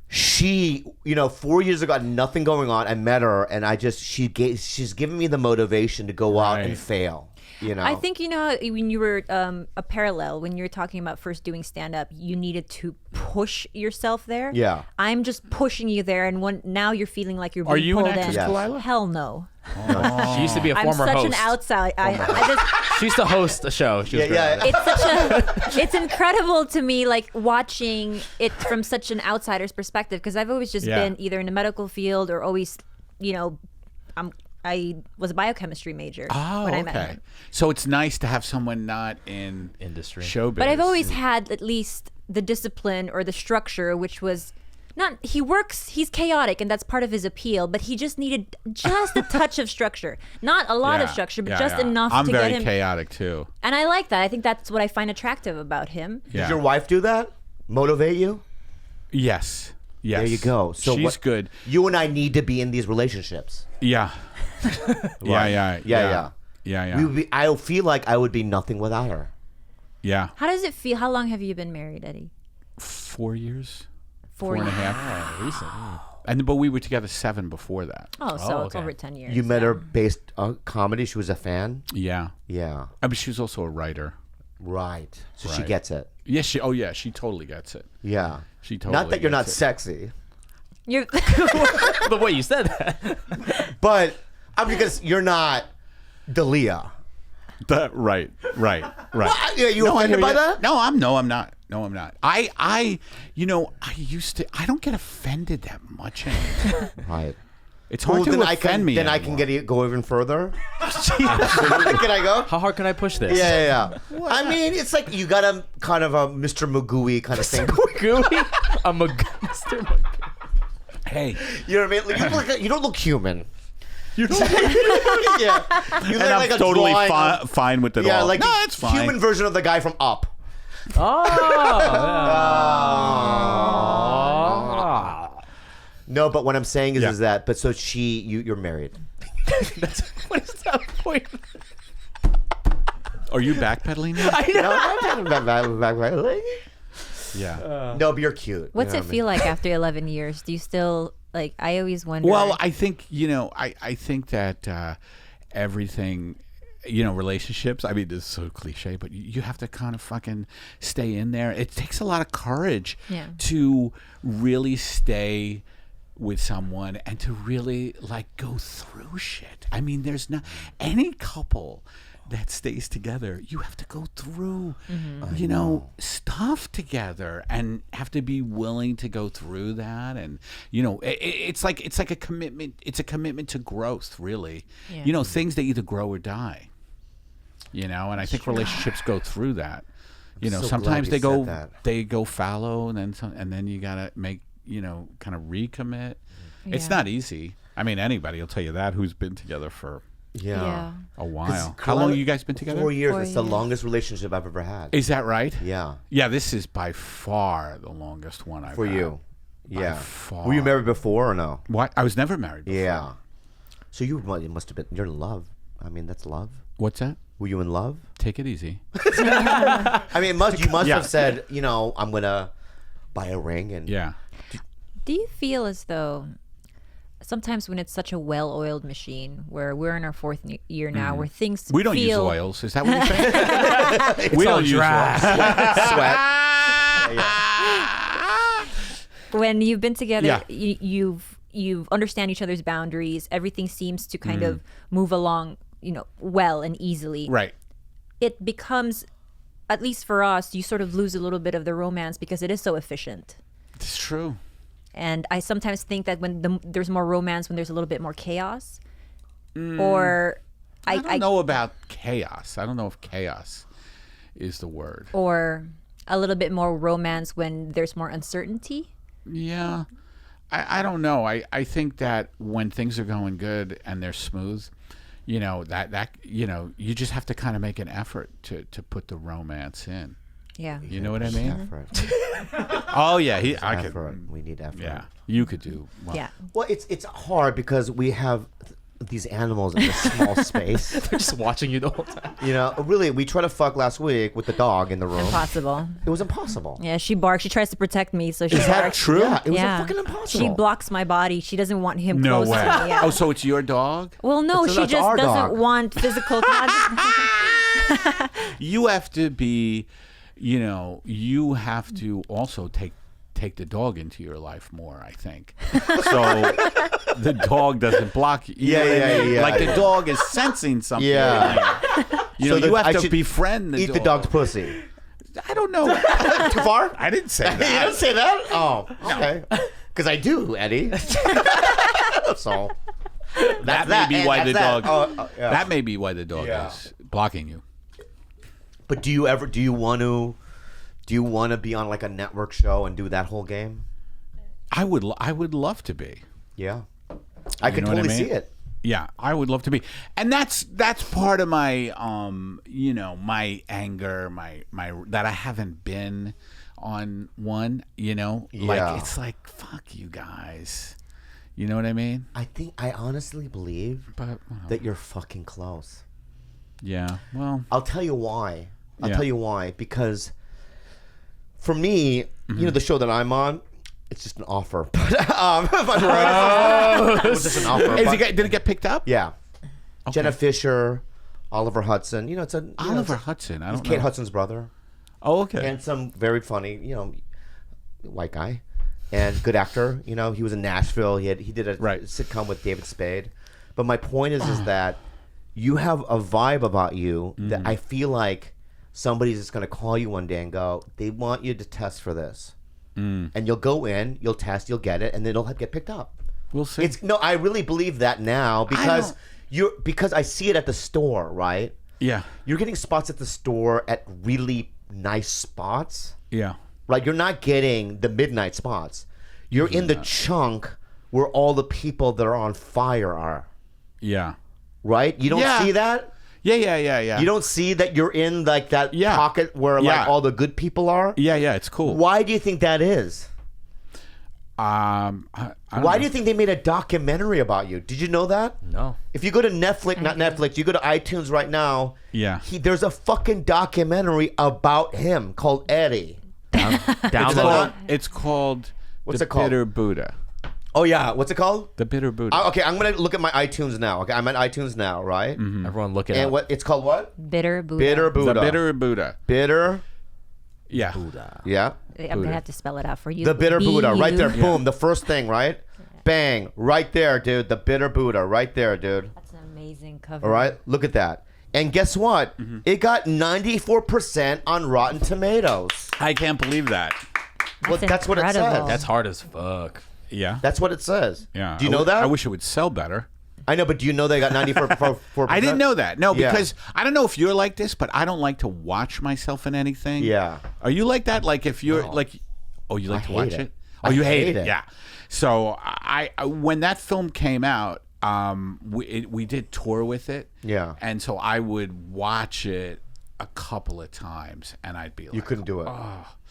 she, 4 years ago, had nothing going on. I met her, and she's giving me the motivation to go out and fail. I think when you were a parallel when you were talking about first doing stand up, you needed to push yourself there. Yeah. I'm just pushing you there, and now you're feeling like you're being Are you pulled an actress, in. Khalyla? Hell no. She used to be a former I'm such host. an outside. I just. She used to host a show. She was It's incredible to me, like watching it from such an outsider's perspective, because I've always just been either in the medical field or always, I was a biochemistry major when I met him. So it's nice to have someone not in industry showbiz. But I've always had at least the discipline or the structure, which was not. He's chaotic, and that's part of his appeal. But he just needed just a touch of structure, not a lot of structure, but just enough to get him. I'm very chaotic too, and I like that. I think that's what I find attractive about him. Yeah. Did your wife do that? Motivate you? Yes. Yes. There you go. So she's good. You and I need to be in these relationships. Yeah. Yeah. We would be, I feel like I would be nothing without her. Yeah. How does it feel? How long have you been married, Eddie? 4 years. 4 and a years. half. recent. But we were together 7 before that. Oh, so it's okay. over 10 years. You met her based on comedy? She was a fan? Yeah. Yeah. I mean, she was also a writer. Right. So she Right. gets it. Yes. She totally gets it. Yeah. She totally. Not that you're not gets it. sexy, You're The way you said that. but because you're not Dalia. Right. Well, yeah, you offended by that? No, I'm not. I used to. I don't get offended that much anymore. Right. It's hard to offend me. Then I can go even further. Can I go? How hard can I push this? Yeah. I mean, it's like you got a kind of a Mr. Magooey kind of thing. Gooey? I'm a Mr. Magoo. Hey, You know what I mean? Like, you don't look human. you don't. Yeah. You look And I'm like a totally drawing of- fine with it Yeah, all. like no, the it's fine. human version of the guy from Up. No, but what I'm saying is that. But so you're married. What is that point? Are you backpedaling now? Yeah. No, but you're cute. What's You know it what I feel like after 11 years? Do you still like? I always wonder. Well, I think I think that everything, relationships. I mean, this is so cliche, but you have to kind of fucking stay in there. It takes a lot of courage to really stay with someone and to really go through shit. I mean, there's not any couple that stays together. You have to go through, stuff together and have to be willing to go through that. And, it's like a commitment. It's a commitment to growth, really. Yeah. Things that either grow or die, and I think relationships go through that. so Sometimes glad you said that. they go fallow and then you got to make, kind of recommit. It's Yeah. not easy. I mean, anybody will tell you that who's been together for Yeah. a while. How long have you guys been together? 4 years. 4 It's the years. longest relationship I've ever had. Is that right? Yeah. Yeah, this is by far the longest one I've For had. you. Yeah. far. Were you married before or no? What? I was never married before. Yeah. So you must have been. You're in love. I mean, that's love. What's that? Were you in love? Take it easy. I mean, you must Yeah. have said, I'm gonna buy a ring and Yeah. Do you feel as though sometimes when it's such a well-oiled machine, where we're in our 4th year now, where things We don't use feel, oils. Is that what you're saying? We don't use oils. sweat. when you've been together, Yeah. you understand each other's boundaries. Everything seems to kind of move along, well and easily. Right. It becomes at least for us, you sort of lose a little bit of the romance because it is so efficient. It's true. And I sometimes think that when there's more romance, when there's a little bit more chaos, or I don't know about chaos. I don't know if chaos is the word. Or a little bit more romance when there's more uncertainty. Yeah. I don't know. I think that when things are going good and they're smooth, you know, that you know, you just have to kind of make an effort to put the romance in. Yeah. You know what I mean? Effort. Oh yeah, I Effort. could. We need effort. Yeah, you could do. Well. Yeah. Well, it's hard because we have these animals in this small space. They're just watching you the whole time. You know, really, we tried to fuck last week with the dog in the room. Impossible. It was impossible. Yeah, she barks. She tries to protect me, so she Is that barks. true? Yeah, it was Yeah. fucking impossible. She blocks my body. She doesn't want him No close way. to me. Yeah. Oh, so it's your dog? Well, no, It's she not just our doesn't dog. want physical contact. You have to be, you know, you have to also take the dog into your life more, I think. So the dog doesn't block you. You know what I mean? yeah. Like the dog is sensing something. Yeah. You know, So you I have to should befriend the Eat dog. the dog's pussy. I don't know. Too far? I didn't say You that. don't say that? Oh, okay. Because I do, Eddie. So That may be why the dog. yeah. That may be why the dog Yeah. is blocking you. But do you want to be on like a network show and do that whole game? I would love to be. Yeah. I could know what I totally mean? see it. Yeah, I would love to be, and that's part of my you know, my anger, my that I haven't been on one. You know, Yeah. like it's like fuck you guys. You know what I mean? I honestly believe But that you're fucking close. yeah, well, I'll tell you why. I'll Yeah. tell you why. Because for me, you know, the show that I'm on, it's just an offer. But, it was just an offer. did it get picked up? Yeah. Jenna Fisher, Oliver Hudson. You know, it's a Oliver Hudson. I He's don't Kate know. Hudson's brother. Oh, okay. And some very funny, you know, white guy. And good actor. You know, he was in Nashville. He did a Right. sitcom with David Spade. But my point is that you have a vibe about you that I feel like somebody's just going to call you one day and go, they want you to test for this. And you'll go in, you'll test, you'll get it, and then it'll get picked up. We'll see. I really believe that now because I see it at the store, right? Yeah. You're getting spots at the store at really nice spots. Yeah. Right? You're not getting the midnight spots. You're in the chunk where all the people that are on fire are. Yeah. Right? You don't Yeah. see that? Yeah. You don't see that you're in like that Yeah. pocket where Yeah. like all the good people are? Yeah, it's cool. Why do you think that is? I don't Why know. do you think they made a documentary about you? Did you know that? No. If you go to Netflix, not Netflix, you go to iTunes right now. Yeah. There's a fucking documentary about him called Eddie. Download. It's called What's The it called? Bitter Buddha. Oh yeah, what's it called? The Bitter Buddha. Okay, I'm gonna look at my iTunes now. Okay, I'm at iTunes now, right? Everyone look it And up. what it's called? What? Bitter Buddha. Bitter Buddha. The Bitter Buddha. Bitter. Yeah. Yeah. I'm gonna have to spell it out for you. The Bitter Buddha, right there. B-U. Boom. The first thing, right? Bang. Right there, dude. The Bitter Buddha, right there, dude. That's an amazing cover. All right. Look at that. And guess what? It got 94% on Rotten Tomatoes. I can't believe that. Well, that's what it incredible. says. That's hard as fuck. Yeah. That's what it says. Yeah. Do you know that? I wish it would sell better. I know, but do you know they got 94%? I didn't know that. No, Yeah. because I don't know if you're like this, but I don't like to watch myself in anything. Yeah. Are you like that? Like if you're No. like, oh, you like I to watch hate it? it. Oh, I you hate hate it. it. Yeah. So I when that film came out, we did tour with it. Yeah. And so I would watch it a couple of times, and I'd be like, You couldn't do it.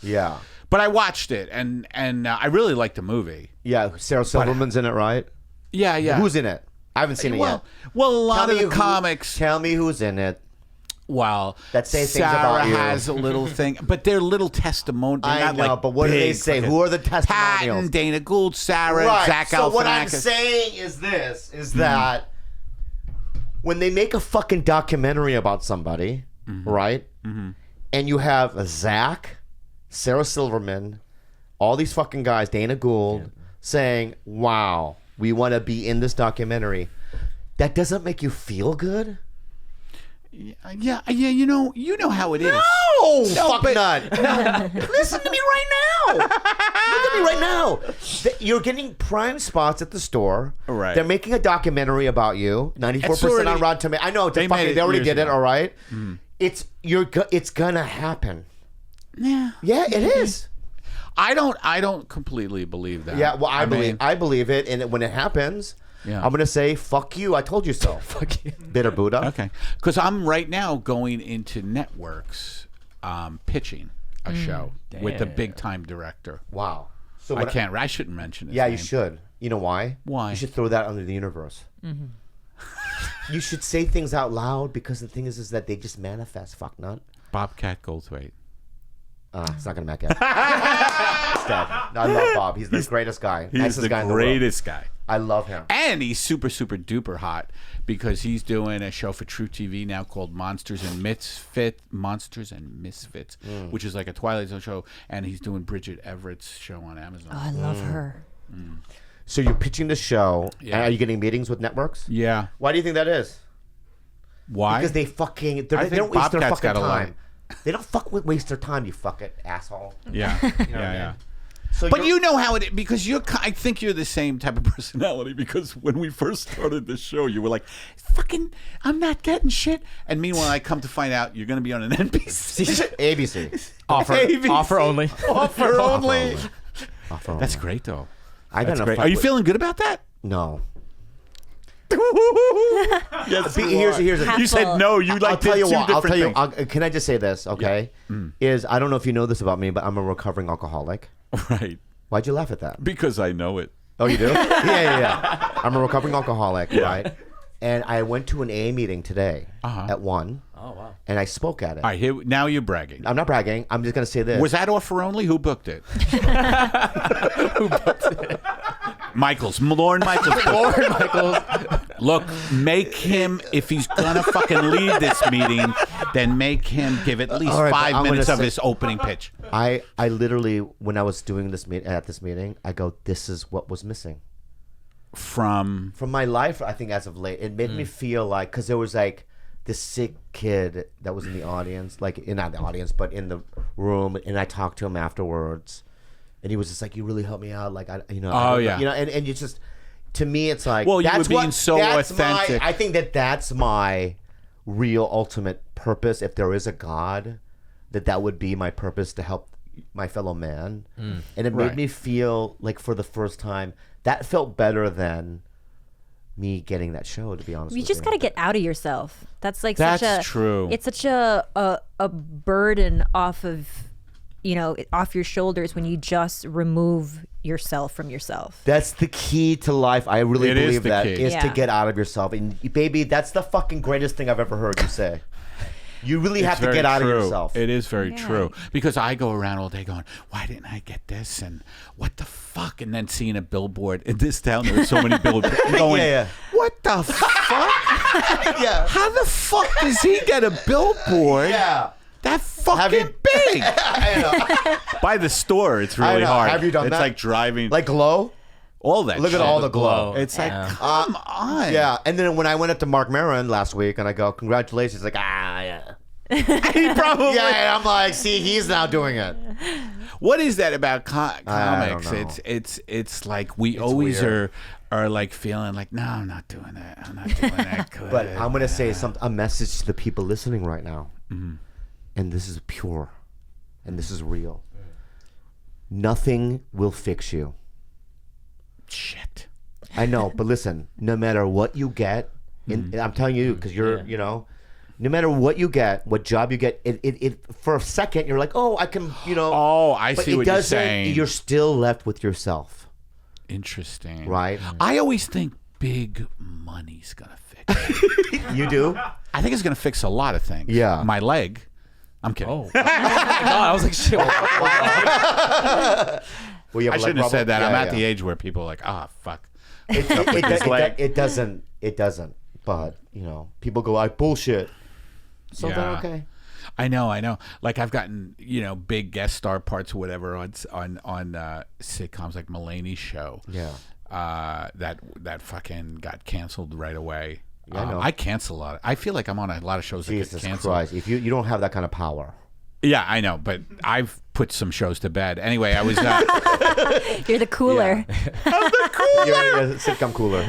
Yeah. But I watched it, and I really liked the movie. Yeah. Sarah Silverman's in it, right? Yeah. Who's in it? I haven't seen it yet. Well, a lot Tell of me the comics. Tell me who's in it. Well, That say things Sarah about you. has a little thing, but they're little testimonials. I know, but what do they say? Who are the testimonials? Patton, Dana Gould, Sarah, Right. Zach So what I'm Galifianakis. saying is this: is that when they make a fucking documentary about somebody, right? And you have Zach, Sarah Silverman, all these fucking guys, Dana Gould, saying, "Wow, we want to be in this documentary." That doesn't make you feel good. Yeah. You know how it is. No, fuck but- nut. Listen to me right now. Look at me right now. You're getting prime spots at the store. Right. They're making a documentary about you. 94% already- on Rotten Tomatoes. I know. They They made it already years did it. ago. All right. It's gonna happen. Yeah. Yeah, it is. I don't completely believe that. Yeah. Well, I mean, believe it, and when it happens, Yeah. I'm gonna say, "Fuck you! I told you so." Fuck you, bitter Buddha. Okay, because I'm right now going into networks, pitching a show with a big time director. Wow. So I shouldn't mention his Yeah, name. you should. You know why? Why? You should throw that under the universe. You should say things out loud because the thing is that they just manifest. Fuck nut. Bobcat Goldthwait. It's not gonna make it. It's dead. No, I love Bob. He's the greatest guy. He's Nicest the guy in the world. greatest guy. I love him. And he's super, super duper hot because he's doing a show for True TV now called Monsters and Misfits, which is like a Twilight Zone show. And he's doing Bridget Everett's show on Amazon. Oh, I love her. So you're pitching the show. Yeah. And are you getting meetings with networks? Yeah. Why do you think that is? Why? Because they I don't think waste their Bobcat's fucking got a lot. time. They don't waste their time. You fucking asshole. Yeah. You know what I yeah. mean? So But you know how it is because I think you're the same type of personality because when we first started this show, you were like, fucking, I'm not getting shit. And meanwhile, I come to find out you're going to be on an NBC. ABC. Offer ABC. offer only. Offer only. Offer only. That's great, though. I That's got great. Are you feeling good about that? No. Yes, Here's the thing. You said no. You I'll like tell did you two what. I'll tell different you. things. Can I just say this? Okay. Is I don't know if you know this about me, but I'm a recovering alcoholic. Right. Why'd you laugh at that? Because I know it. Oh, you do? yeah. I'm a recovering alcoholic, right? And I went to an AA meeting today at 1. Oh wow. And I spoke at it. All right, now you're bragging. I'm not bragging. I'm just gonna say this. Was that offer only? Who booked it? Michaels. Lorne Michaels. Lorne Michaels. Look, make him, if he's gonna fucking lead this meeting, then make him give at least All right, but 5 I'm minutes gonna of say- his opening pitch. I literally, when I was doing this at this meeting, I go, this is what was missing From from my life. I think as of late, it made me feel like, because there was like this sick kid that was in the audience, like not the audience, but in the room, and I talked to him afterwards, and he was just like, "You really helped me out." Like I Oh, yeah. and you just, to me, it's like, Well, you that's were being what- so that's authentic. I think that's my real ultimate purpose. If there is a God, that would be my purpose, to help my fellow man. And it made Right. me feel like, for the first time, that felt better than me getting that show, to be honest You with just you. got to get out of yourself. That's like That's such a true. It's such a burden off of off your shoulders when you just remove yourself from yourself. That's the key to life. I really It is believe the that key. is to Yeah. get out of yourself. And baby, that's the fucking greatest thing I've ever heard you say. You really have to very get out true. of yourself. It is very Yeah. true because I go around all day going, "Why didn't I get this?" and "What the fuck?" and then seeing a billboard in this town. There are so many billboards. Going, Yeah. "What the fuck? Yeah. How the fuck does he get a billboard?" Yeah. That fucking you- big. I know. By the store, it's really know. hard. Have you done it's that? like driving Like glow? all that. Look at shit. all the glow. It's like, Yeah. come on. Yeah. And then when I went up to Marc Maron last week and I go, "Congratulations," he's like, yeah. He probably. Yeah, and I'm like, see, he's now doing it. What is that about I don't comics? know. It's like we always weird. are like feeling like, no, I'm not doing that. I'm not doing that good. But I'm going to say a message to the people listening right now. And this is pure. And this is real. Nothing will fix you. Shit. I know, but listen, no matter what you get, and I'm telling you, because you're, no matter what you get, what job you get, it for a second, you're like, oh, I can, Oh, I but see it what you're doesn't, saying. you're still left with yourself, Interesting. right? I always think big money's gonna fix it. You do? I think it's gonna fix a lot of things. Yeah. My leg. I'm kidding. Oh. God, I was like, shit. Well, you I have a leg shouldn't have said problem? that. I'm Yeah, at the yeah. age where people are like, fuck. It doesn't. But, people go, I bullshit. So Yeah. they're okay. I know. Like I've gotten, big guest star parts or whatever on sitcoms like Mulaney's show. Yeah. That fucking got canceled right away. Yeah, I know. I cancel a lot. I feel like I'm on a lot of shows that get Jesus canceled. Christ! If you don't have that kind of power. Yeah, I know, but I've put some shows to bed. Anyway, I was. You're the cooler. You're a sitcom cooler.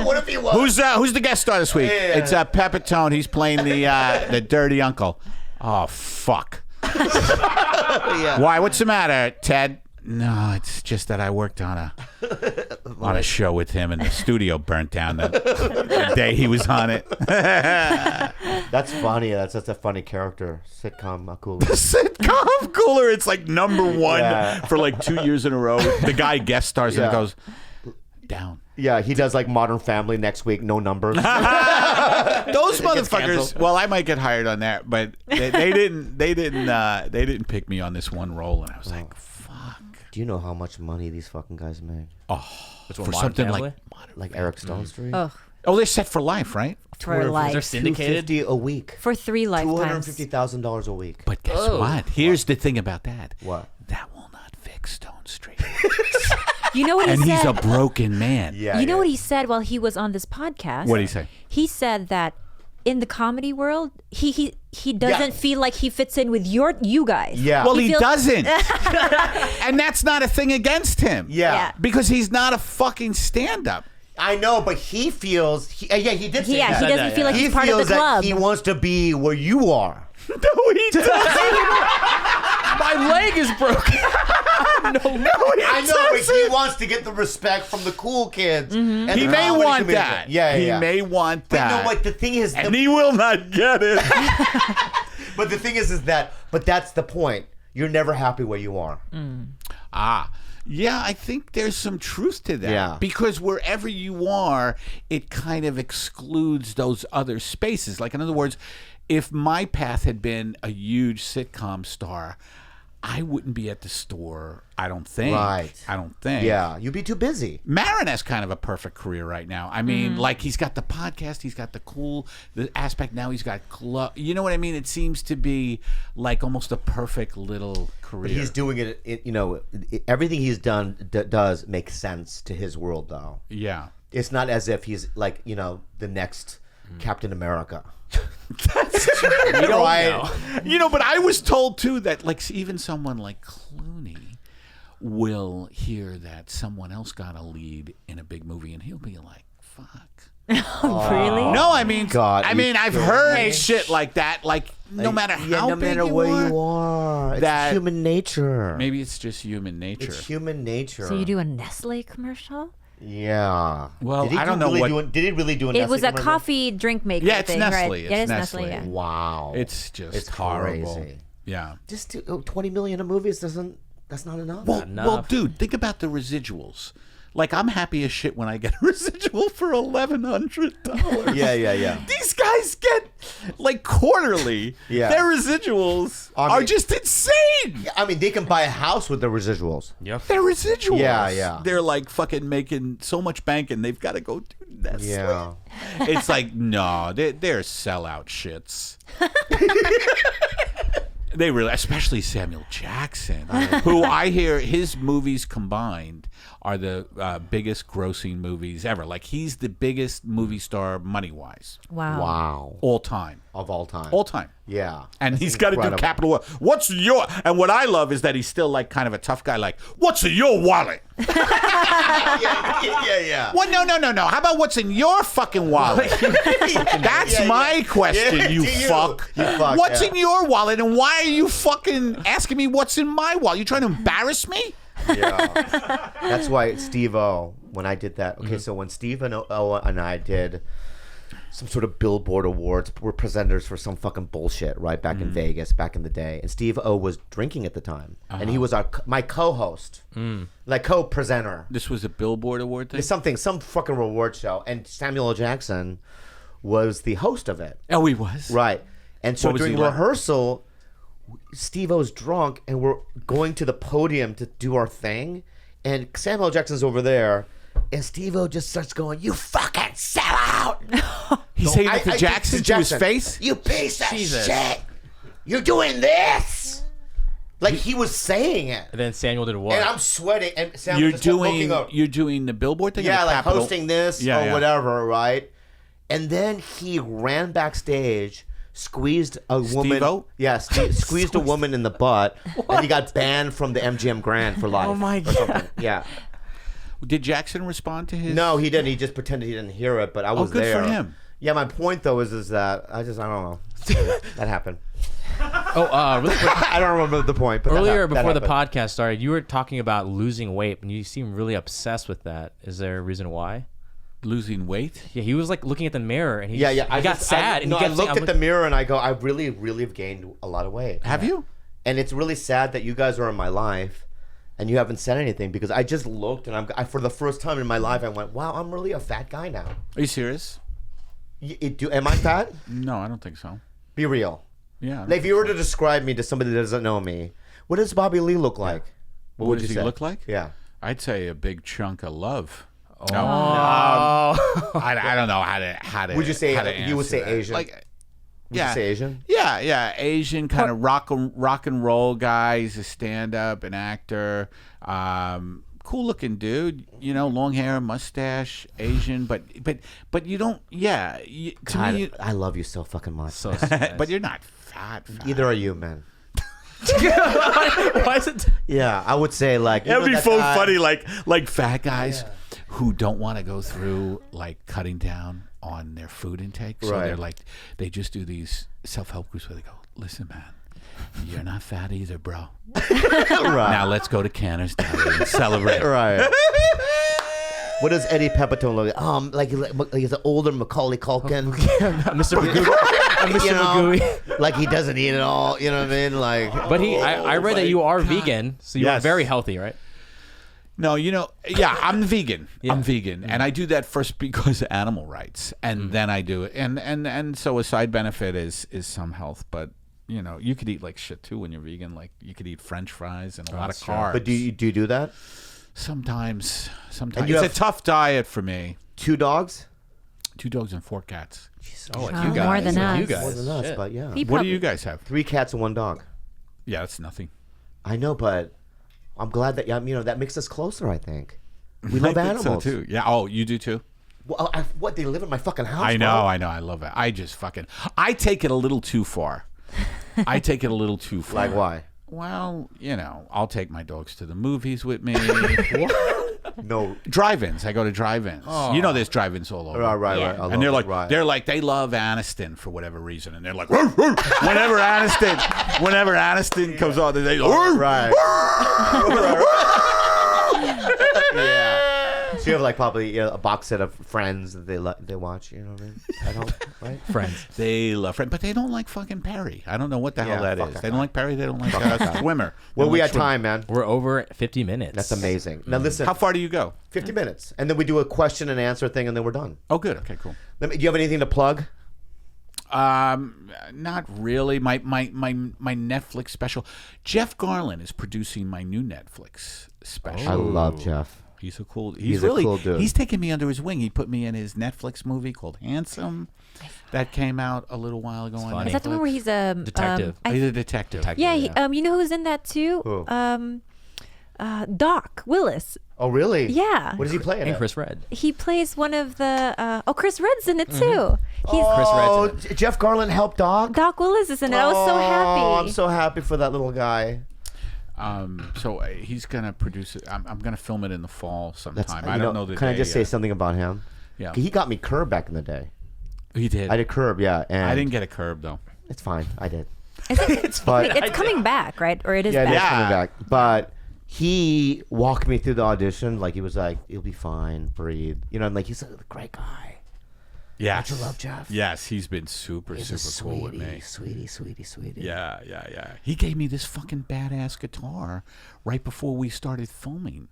What if he was? Who's the guest star this week? Yeah. It's Pepitone. He's playing the dirty uncle. Oh fuck! Yeah. Why? What's the matter, Ted? No, it's just that I worked on a show with him, and the studio burnt down the day he was on it. That's funny. That's a funny character. Sitcom cooler. Sitcom cooler. It's like number one Yeah. for like 2 years in a row. The guy guest stars and Yeah. goes down. Yeah, he does like Modern Family next week. No numbers. Those motherfuckers. canceled. Well, I might get hired on that, but they didn't pick me on this one role, and I was like, fuck. Do you know how much money these fucking guys make? Which one, For Modern something Family? Like Eric Stone Street. Ugh, Oh, they're set for life, right? for life. They're syndicated. $250 a week. For 3 lifetimes. $250,000 a week. But guess Oh. what? Here's the thing about that. What? That will not fix Stone Street. You know what he And he's said? a broken man. Yeah. You know what he said while he was on this podcast? What did he say? He said that in the comedy world, he doesn't feel like he fits in with you guys. Yeah. Well, he feels- doesn't. And that's not a thing against him. Yeah. Because he's not a fucking stand-up. I know, but he feels. He did say Yeah, that. he doesn't that, feel like He he's part of feels the club. that he wants to be where you are. No, he doesn't. My leg is broken. I know, but he wants to get the respect from the cool kids. And He the may comedy want community. that. Yeah, He yeah. may want But that. no, like the thing is, And he will not get it. but the thing is that, but that's the point. You're never happy where you are. Yeah, I think there's some truth to that. Yeah. Because wherever you are, it kind of excludes those other spaces. Like, in other words, if my path had been a huge sitcom star, I wouldn't be at the store, I don't think. Right. I don't think. Yeah, you'd be too busy. Maron has kind of a perfect career right now. I mean, like, he's got the podcast, he's got the aspect now, he's got club. You know what I mean? It seems to be like almost a perfect little career. But he's doing it. Everything he's done does make sense to his world, though. Yeah. It's not as if he's like the next Captain America. You don't know. You know, but I was told too that like even someone like Clooney will hear that someone else got a lead in a big movie and he'll be like, fuck. Really? No, I mean, God, I've heard shit like that. Like, no matter how no big matter you where are, you are, that- it's human nature. maybe it's just human nature. It's human nature. So you do a Nestle commercial? Yeah. Well, Did he I don't know really what- did he really do a It Nestle was a commercial? coffee drink maker Yeah, it's thing, Nestle. right? It's Yeah, it is Nestle. Nestle, yeah. Wow. It's just It's horrible. crazy. Yeah. Just $20 million in movies that's not enough. Well, enough. dude, think about the residuals. Like, I'm happy as shit when I get a residual for $1,100. Yeah. These guys get like quarterly. Yeah. Their residuals I are mean- just insane. I mean, they can buy a house with the residuals. Yep. Their residuals. Yeah. They're like fucking making so much bank and they've got to go do Nestle. Yeah. It's like, no, they're sellout shits. They really, especially Samuel Jackson, who I hear his movies combined are the biggest grossing movies ever. Like, he's the biggest movie star money-wise Wow. all time. Of all time. All time. Yeah. And That's he's got to do incredible. capital work. What's your... And what I love is that he's still like kind of a tough guy. Like, what's in your wallet? Yeah. Well, no. How about what's in your fucking wallet? That's Yeah, my yeah. question, Yeah, you to you. fuck. You fuck, What's yeah. in your wallet, and why are you fucking asking me what's in my wallet? You trying to embarrass me? Yeah. That's why Steve-O, when I did that. Mm-hmm. Okay, so when Steve and I did some sort of Billboard Awards, we're presenters for some fucking bullshit, right? Back Mm-hmm. in Vegas, back in the day. And Steve-O was drinking at the time. And Uh-huh. he was my co-host, like co-presenter. This was a Billboard Award thing? It's some fucking reward show. And Samuel L. Jackson was the host of it. Oh, he was? Right. And so What was during he like? rehearsal, Steve-O's drunk and we're going to the podium to do our thing. And Samuel L. Jackson's over there. And Steve-O just starts going, "You fucking sell out!" He's saying it to I- Jackson, to his face? "You piece of Jesus. shit! You're doing this!" Like he was saying it. And then Samuel did what? And I'm sweating. And Samuel just kept looking up. You're doing the billboard thing. Yeah, or the like Capitol? hosting this or whatever, right? And then he ran backstage, squeezed a woman. Steve-O? Yeah, squeezed a woman in the butt, and he got banned from the MGM Grand for life. Oh my or something. Yeah. Did Jackson respond to his? No, he didn't. He just pretended he didn't hear it, but I was good there. for him. Yeah, my point though is that I don't know. That happened. Really quick. I don't remember the point. But Earlier, that before the happened. podcast started, you were talking about losing weight, and you seem really obsessed with that. Is there a reason why? Losing weight? Yeah, he was like looking at the mirror, and he I got sad. And he I kept looked saying, at the mirror and I go, I really have gained a lot of weight. Have you? And it's really sad that you guys are in my life, and you haven't said anything because I just looked and I for the first time in my life I went, wow, I'm really a fat guy now. Are you serious? Am I fat? No, I don't think so. Be real. Yeah. Like, if you were to describe me to somebody that doesn't know me, what does Bobby Lee look like? What would does you he say? look like? Yeah. I'd say a big chunk of love. Oh. No. I don't know how to. Would you say how to you would answer say that. Asian? Like, Would you say Asian? Yeah, Asian kind of rock and roll guy. He's a stand-up, an actor, cool looking dude. You know, long hair, mustache, Asian, but you don't. Yeah, to God, me, I love you so fucking much. So but you're not fat. Either are you, man. Why is it? Yeah, I would say like. That'd be that so guy- funny, like fat guys who don't want to go through like cutting down on their food intake. So Right. they're like, they just do these self-help groups where they go, listen, man, you're not fat either, bro. Right. Now let's go to Canner's Deli and celebrate. Right. What does Eddie Pepitone look like? Like he's an older Macaulay Culkin. Mr. Magoo. You know, like he doesn't eat it all. You know what I mean? Like, But I read that you are vegan, so you're Yes. very healthy, right? No, I'm vegan. I'm vegan, and I do that first because of animal rights, and then I do it, and so a side benefit is some health, but you could eat like shit too when you're vegan. Like you could eat French fries and a lot of carbs. but do you do that? Sometimes And you it's have- a tough diet for me. 2 dogs? 2 dogs and 4 cats. Oh, like Oh, you guys. more than like us. You guys. More than us, Shit. but yeah. He What do probably- you guys have? 3 cats and 1 dog. Yeah, that's nothing. I know, but I'm glad that that makes us closer. I think we I love think animals. so too. Yeah. Oh, you do too. Well, what they live in my fucking house? I bro. know. I love it. I take it a little too far. I take it a little too far. Like why? Well, I'll take my dogs to the movies with me. No. Drive-ins. I go to drive-ins. There's drive-ins all over. Right. I love And they're it, like, right. they love Aniston for whatever reason, and they're like, "Roo, roo." whenever Aniston comes on, they go, "Roo, Right. Yeah. So you have like probably a box set of Friends that they watch. You know what I mean? At home, right? Friends. They love Friends, but they don't like fucking Perry. I don't know what the hell that fuck is. that They don't like Perry. They don't like Swimmer. Well, They we don't had like Swimmer. time, man. We're over 50 minutes. That's amazing. Now listen, How far do you go? 50 minutes, and then we do a question and answer thing, and then we're done. Oh, good. Okay, cool. Do you have anything to plug? Not really. My Netflix special. Jeff Garlin is producing my new Netflix special. I love Jeff. He's a cool. He's really a cool dude. He's taken me under his wing. He put me in his Netflix movie called Handsome, that came out a little while ago on funny. Is that the one where he's a Detective. He's a detective. Yeah, you know who's in that too? Who? Doc Willis. Oh, really? Yeah. What does he play in And it? Chris Red. He plays one of the. Chris Red's in it too. He's Oh, Chris Red's Jeff Garlin helped Doc. Doc Willis is in it. I was so happy. Oh, I'm so happy for that little guy. So he's gonna produce it. I'm gonna film it in the fall sometime. That's, I don't know the Can I day just say yet. something about him? Yeah. He got me Curb back in the day. He did. I did Curb, yeah. And I didn't get a curb though. It's fine. I did. It's But coming back, right? Or it is yeah, back. it is coming back. But he walked me through the audition. Like he was like, "You'll be fine. Breathe." And like he's a great guy. Yeah. Don't you love Jeff? Yes, he's been super He's a cool with me. sweetie. Yeah. He gave me this fucking badass guitar right before we started filming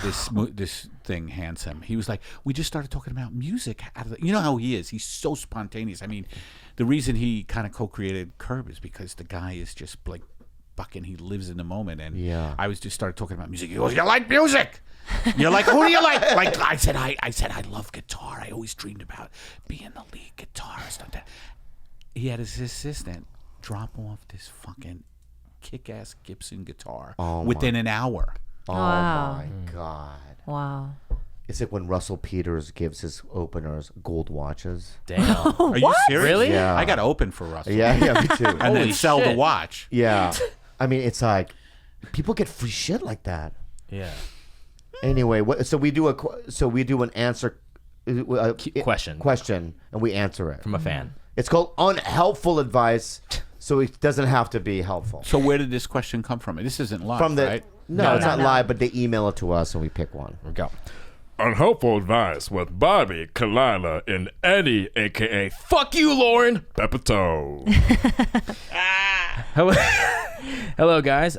this thing, Handsome. He was like, we just started talking about music. You know how he is. He's so spontaneous. I mean, the reason he kind of co-created Curb is because the guy is just like fucking, he lives in the moment. And Yeah. I was just started talking about music. He goes, you like music? You're like, who do you like? Like I said, I love guitar. I always dreamed about being the lead guitarist. He had his assistant drop off this fucking kick-ass Gibson guitar Oh, within an hour. Oh Wow. my God. Wow. It's like when Russell Peters gives his openers gold watches. Damn. Are you serious? Really? Yeah. I got to open for Russell. Yeah, me too. And Holy then sell the shit. watch. Yeah. I mean, it's like people get free shit like that. Yeah. Anyway, so we do an answer Question and we answer it. from a fan. It's called unhelpful advice, so it doesn't have to be helpful. So where did this question come from? This isn't live, From the right? no, it's no, not no. live, but they email it to us and we pick one. Here we go. Unhelpful advice with Bobby, Khalyla, and Eddie, a.k.a. Fuck You, Lorne, Pepitone. Hello, hello, guys.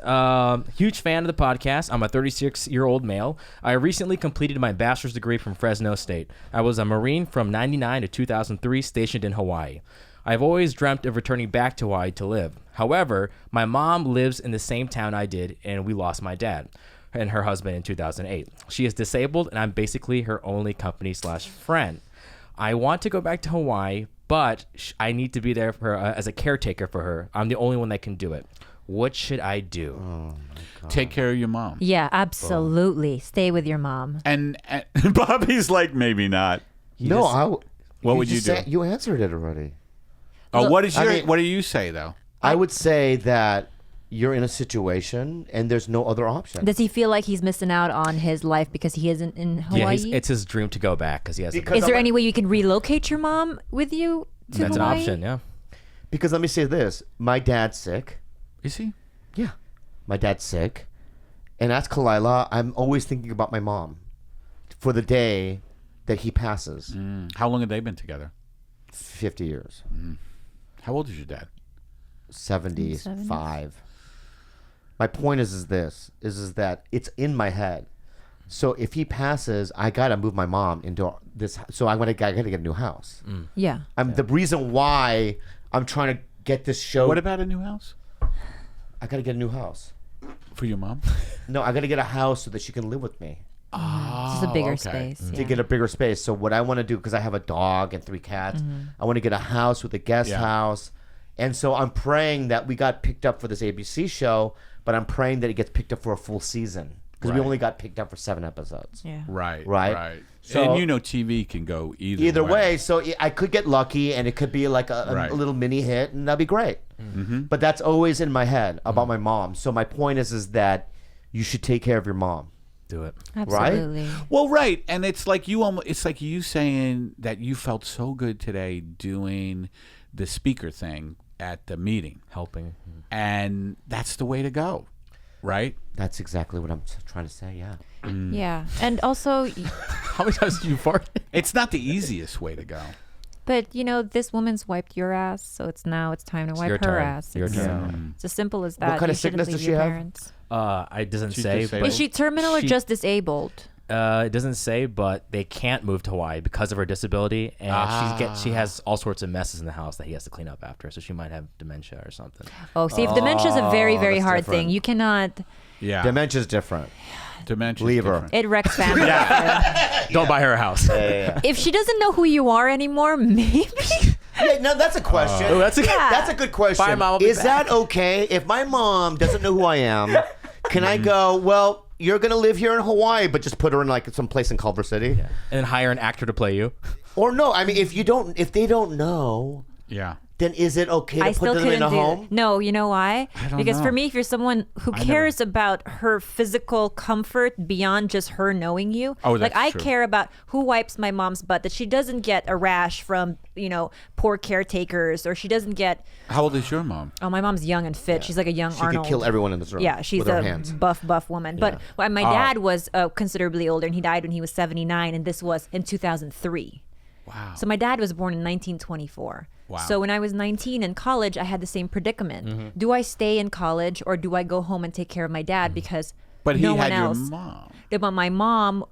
Huge fan of the podcast. I'm a 36-year-old male. I recently completed my bachelor's degree from Fresno State. I was a Marine from 99 to 2003, stationed in Hawaii. I've always dreamt of returning back to Hawaii to live. However, my mom lives in the same town I did, and we lost my dad and her husband in 2008. She is disabled, and I'm basically her only company/friend. I want to go back to Hawaii, but I need to be there for her, as a caretaker for her. I'm the only one that can do it. What should I do? Take care of your mom. Yeah, absolutely. Stay with your mom. And Bobby's like, maybe not. What would you do? You answered it already. Oh, what do you say though? I would say that you're in a situation and there's no other option. Does he feel like he's missing out on his life because he isn't in Hawaii? Yeah, it's his dream to go back because he has. Because Is there any way you can relocate your mom with you to That's Hawaii? an option. Yeah. Because let me say this: my dad's sick. Is he? Yeah, my dad's sick, and as Khalyla, I'm always thinking about my mom for the day that he passes. How long have they been together? 50 years, How old is your dad? 75. My point is that it's in my head. So if he passes, I gotta move my mom into this. So I gotta get a new house. Yeah. The reason why I'm trying to get this show. What about a new house I gotta get a new house. for your mom? No, I gotta get a house so that she can live with me. Just a bigger okay. space. To Yeah. get a bigger space. So what I want to do, because I have a dog and 3 cats, I want to get a house with a guest Yeah. house. And so I'm praying that we got picked up for this ABC show, but I'm praying that it gets picked up for a full season because we Right. only got picked up for 7 episodes. Yeah. Right. Right. So, So- and you know, TV can go either Way, so I could get lucky and it could be like a Right. little mini hit and that'd be great. But that's always in my head about my mom. So my point is that you should take care of your mom. Do it. Absolutely. Well, right, and it's like it's like you saying that you felt so good today doing the speaker thing at the meeting, Helping. and that's the way to go, right? That's exactly what I'm trying to say, yeah. Yeah. And also, How many times did you fart? It's not the easiest way to go. but this woman's wiped your ass, so it's time to wipe your her turn. ass. Your It's, turn. it's as simple as that. kind You of shouldn't sickness leave does she your have? parents. It doesn't She's say. disabled. Is she terminal or She- just disabled? It doesn't say, but they can't move to Hawaii because of her disability, and she has all sorts of messes in the house that he has to clean up after. So she might have dementia or something. Oh, see, if dementia is a very, very that's hard different. thing, you cannot. Yeah, Dementia's different. dementia. Leave her. It wrecks families. Don't buy her a house. If she doesn't know who you are anymore, maybe. Yeah, no, that's a question. Oh, that's a That's a good question. Bye, Mom, I'll be Is back. that okay if my mom doesn't know who I am? Can I go, well, you're going to live here in Hawaii, but just put her in like some place in Culver City? and then hire an actor to play you. Or no, I mean, if they don't know, Yeah. then is it okay to I put still them couldn't in a do home? it. No, you know why? don't Because know. for me, if you're someone who cares about her physical comfort beyond just her knowing you, Oh, like that's I true. care about who wipes my mom's butt, that she doesn't get a rash from poor caretakers, or she doesn't get. How old is your mom? Oh, my mom's young and fit. She's like a young She Arnold. could kill everyone in this room. Yeah, she's with her a hands. buff woman. But my dad was considerably older, and he died when he was 79, and this was in 2003. Wow. So my dad was born in 1924. Wow. So when I was 19 in college, I had the same predicament. Mm-hmm. Do I stay in college or do I go home and take care of my dad? Because But he no had one your else. mom. Yeah, but my mom,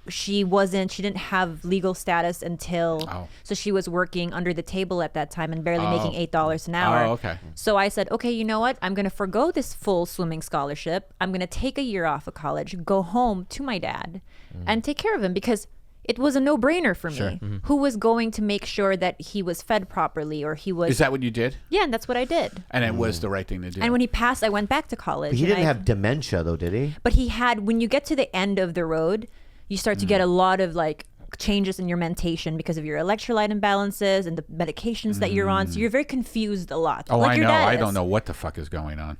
she didn't have legal status until, so she was working under the table at that time and barely making $8 an hour. Oh, okay. So I said, okay, you know what? I'm going to forgo this full swimming scholarship. I'm going to take a year off of college, go home to my dad and take care of him, because it was a no-brainer for me. Who was going to make sure that he was fed properly, or he was? Is that what you did? Yeah, and that's what I did. And it was the right thing to do. And when he passed, I went back to college. But he and didn't have dementia, though, did he? But he had. When you get to the end of the road, you start to get a lot of like changes in your mentation because of your electrolyte imbalances and the medications that you're on. So you're very confused a lot. Oh, like I your know. dad I is. don't know what the fuck is going on.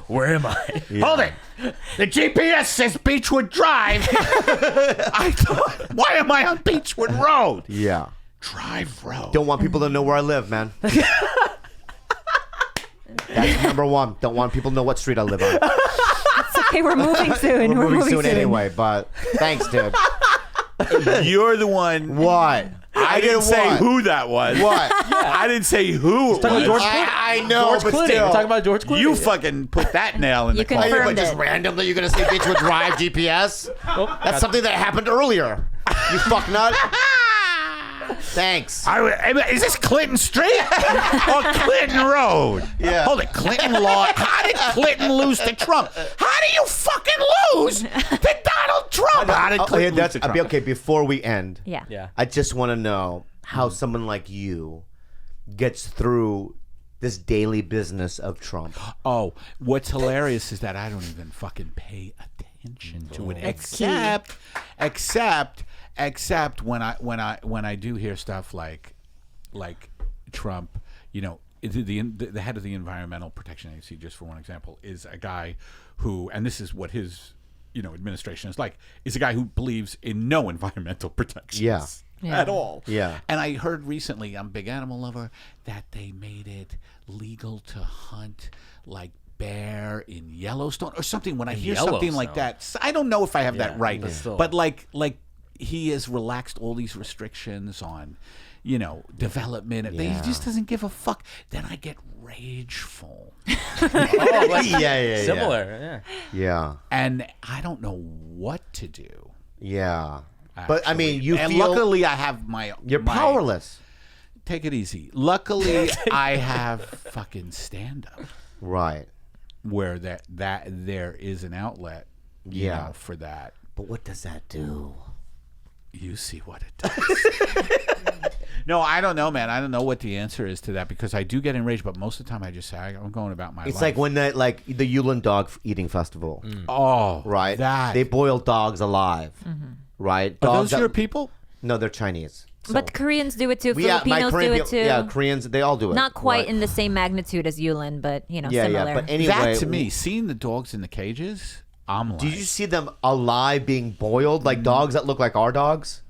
Where am I? Hold it. The GPS says Beechwood Drive. I thought, why am I on Beechwood Road? Yeah. Drive Road. Don't want people to know where I live, man. That's number one. Don't want people to know what street I live on. It's okay, we're moving soon. We're moving soon anyway, but thanks, dude. You're the one. What? I didn't say who that was. What? I didn't say who it talking was. about George I know, George but Clooney. still. We're talking about George Clooney. You fucking put that nail in You the coffin. confirmed But just it. randomly you're going to say Beechwood Drive GPS? That's something that happened earlier. You fuck nut. Thanks. Is this Clinton Street or Clinton Road? Yeah. Hold it, Clinton law. How did Clinton lose to Trump? How do you fucking lose to Donald Trump? How did Clinton lose to Trump? Okay, before we end, Yeah. I just want to know how someone like you gets through this daily business of Trump. Oh, what's hilarious is that I don't even fucking pay attention to it, except when I do hear stuff like Trump, you know, the head of the Environmental Protection Agency, just for one example, is a guy who, and this is what his, you know, administration is like, is a guy who believes in no environmental protections. Yeah. At all. Yeah. And I heard recently, I'm a big animal lover, that they made it legal to hunt like bear in Yellowstone or something. When I hear something like that, I don't know if I have that right, but like he has relaxed all these restrictions on, you know, development. He just doesn't give a fuck. Then I get rageful. Yeah. Similar. Yeah. And I don't know what to do. Yeah. But I mean, you and feel luckily I have you're powerless. Take it easy. Luckily, I have fucking stand up. Right. Where that there is an outlet, you know, for that. But what does that do? You see what it does. No, I don't know, man. I don't know what the answer is to that because I do get enraged, but most of the time I just say I'm going about my life. It's like when the Yulin dog eating festival. Oh, Right. That They boil dogs alive. Right. are Dogs those your people? No, they're Chinese. So. But Koreans do it too. Yeah, my Filipinos Korean do it people- too. Yeah, Koreans, they all do it. Not quite Right. in the same magnitude as Yulin, but you know, Yeah, similar. yeah. But anyway, That to me, seeing the dogs in the cages, I'm like, did you see them alive being boiled like dogs that look like our dogs?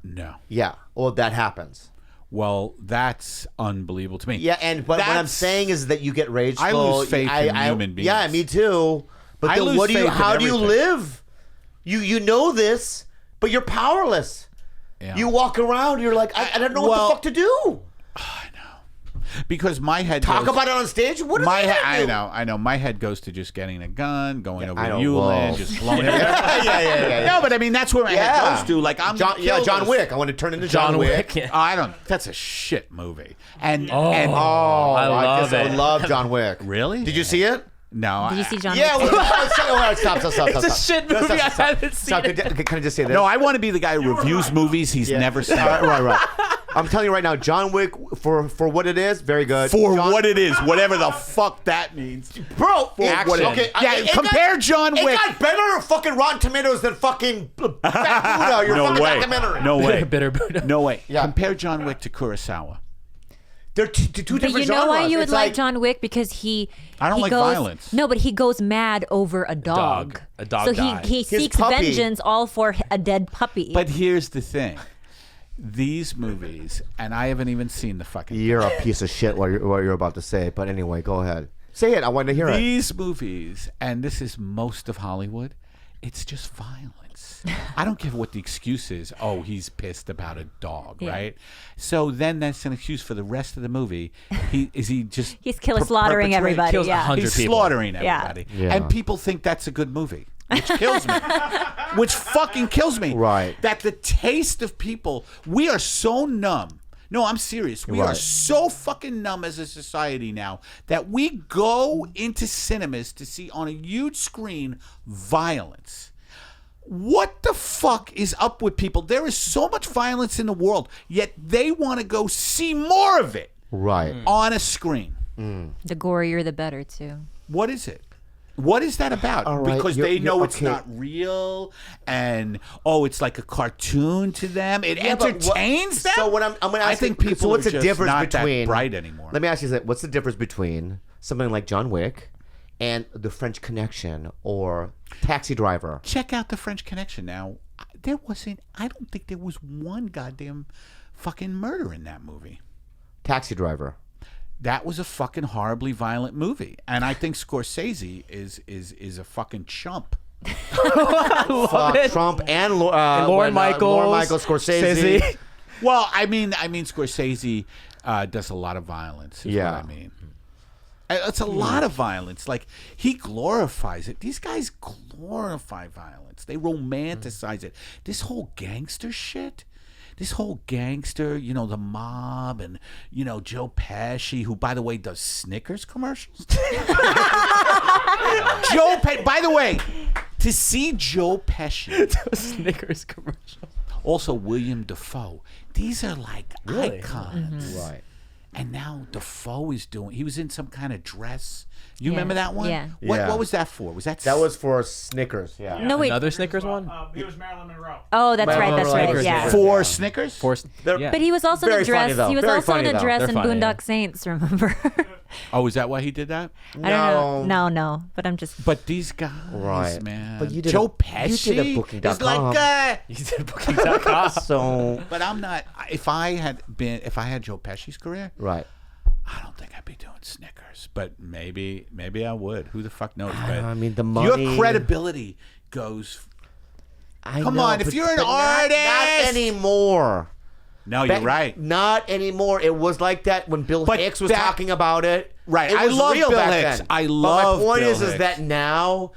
no. Yeah. Well, that happens. Well, that's unbelievable to me. Yeah, but what I'm That's- saying is that you get rageful. I lose faith in human beings. Yeah, me too. But I then lose what do you? faith in How do you everything. live? You know this, but you're powerless. Yeah. You walk around, you're like, I don't know what well- the fuck to do. Because my head Talk goes, about it on stage. What my do head, I do? I know. My head goes to just getting a gun, going over I to know, Yulin, whoa. just blowing it. yeah. No, but I mean that's where my head goes to. Like I'm John, gonna kill John this- Wick. I want to turn into John Wick. Yeah. Oh, I don't. That's a shit movie. And Oh, I love guess I it. love John Wick. Really? Did you see it? no. Did you see John Yeah. Wick? Well, stop. It's a shit movie. I haven't seen Stop. it. Can I just say this? No, I want to be the guy who reviews movies he's never seen. Right. I'm telling you right now, John Wick, for what it is, very good. For John, what it is, whatever the fuck that means. bro. What it- Okay, yeah, compare John It Wick. got better fucking Rotten Tomatoes than fucking Fat Buddha. Your No fucking way. documentary. No way. Bitter Buddha. No way. Yeah. Compare John Wick to Kurosawa. They're two different But you know genres. why you would It's like John Wick? Because he I don't he like goes, violence. No, but he goes mad over a dog. A dog So died. he seeks puppy. vengeance all for a dead puppy. But here's the thing. These movies, and I haven't even seen the fucking. You're a piece of shit. What you're about to say, but anyway, go ahead. Say it. I want to hear it. These movies, and this is most of Hollywood, it's just violence. I don't care what the excuse is. Oh, he's pissed about a dog, Yeah. right? So then that's an excuse for the rest of the movie. He just He's slaughtering perpetuating- everybody. kills Yeah. 100 He's people. slaughtering Yeah. everybody, Yeah. and people think that's a good movie, which kills me. Which fucking kills me. Right. That the taste of people, we are so numb. No, I'm serious. We are Right. so fucking numb as a society now that we go into cinemas to see on a huge screen violence. What the fuck is up with people? There is so much violence in the world, yet they want to go see more of it Right. on a screen. The gorier, the better, too. What is it? What is that about? All right, Because you're- they know you're- it's okay. not real, and it's like a cartoon to them. It Yeah, but entertains them. So what I'm going to ask I think you, people so what's are the just difference not between that bright anymore. Let me ask you this: what's the difference between something like John Wick and The French Connection or Taxi Driver? Check out the French Connection. Now, I don't think there was one goddamn fucking murder in that movie. Taxi Driver. That was a fucking horribly violent movie, and I think Scorsese is a fucking chump. Fuck Trump and Lorne Michaels. Lorne Michaels, Scorsese. Well, I mean, Scorsese does a lot of violence. Is Yeah. what I mean. It's a lot of violence. Like, he glorifies it. These guys glorify violence. They romanticize it. This whole gangster shit. This whole gangster, the mob, and Joe Pesci, who, by the way, does Snickers commercials. Joe Pesci. By the way, to see Joe Pesci, Snickers commercial. also William Dafoe. These are like icons. Right. And now Dafoe is doing. He was in some kind of dress. You remember that one? Yeah. Yeah. What was that for? Was that? That was for Snickers. Yeah. No, wait. Another Snickers one? He was Marilyn Monroe. Oh, that's right. That's right. Snickers, Yeah. for Snickers. Yeah. But he was also in Very a dress. funny, though. He was Very also in funny, a though. dress They're in funny, Boondock yeah. Saints. Remember? Oh, is that why he did that? I don't know. No. But I'm just. But these guys, Right. man. But you did Joe a- Pesci. you did a Booking.com. is like, You said Booking.com. So but I'm not. If I had Joe Pesci's career, right. I don't think I'd be doing Snickers. But maybe I would. Who the fuck knows? But I mean, the money. your credibility goes. I Come know, on, if but- you're an but not artist- anymore. No, you're right. Not anymore. It was like that when Bill But Hicks was that- talking about it. Right. It I was love real Bill back Hicks. then. I But love my point Bill is Hicks. that now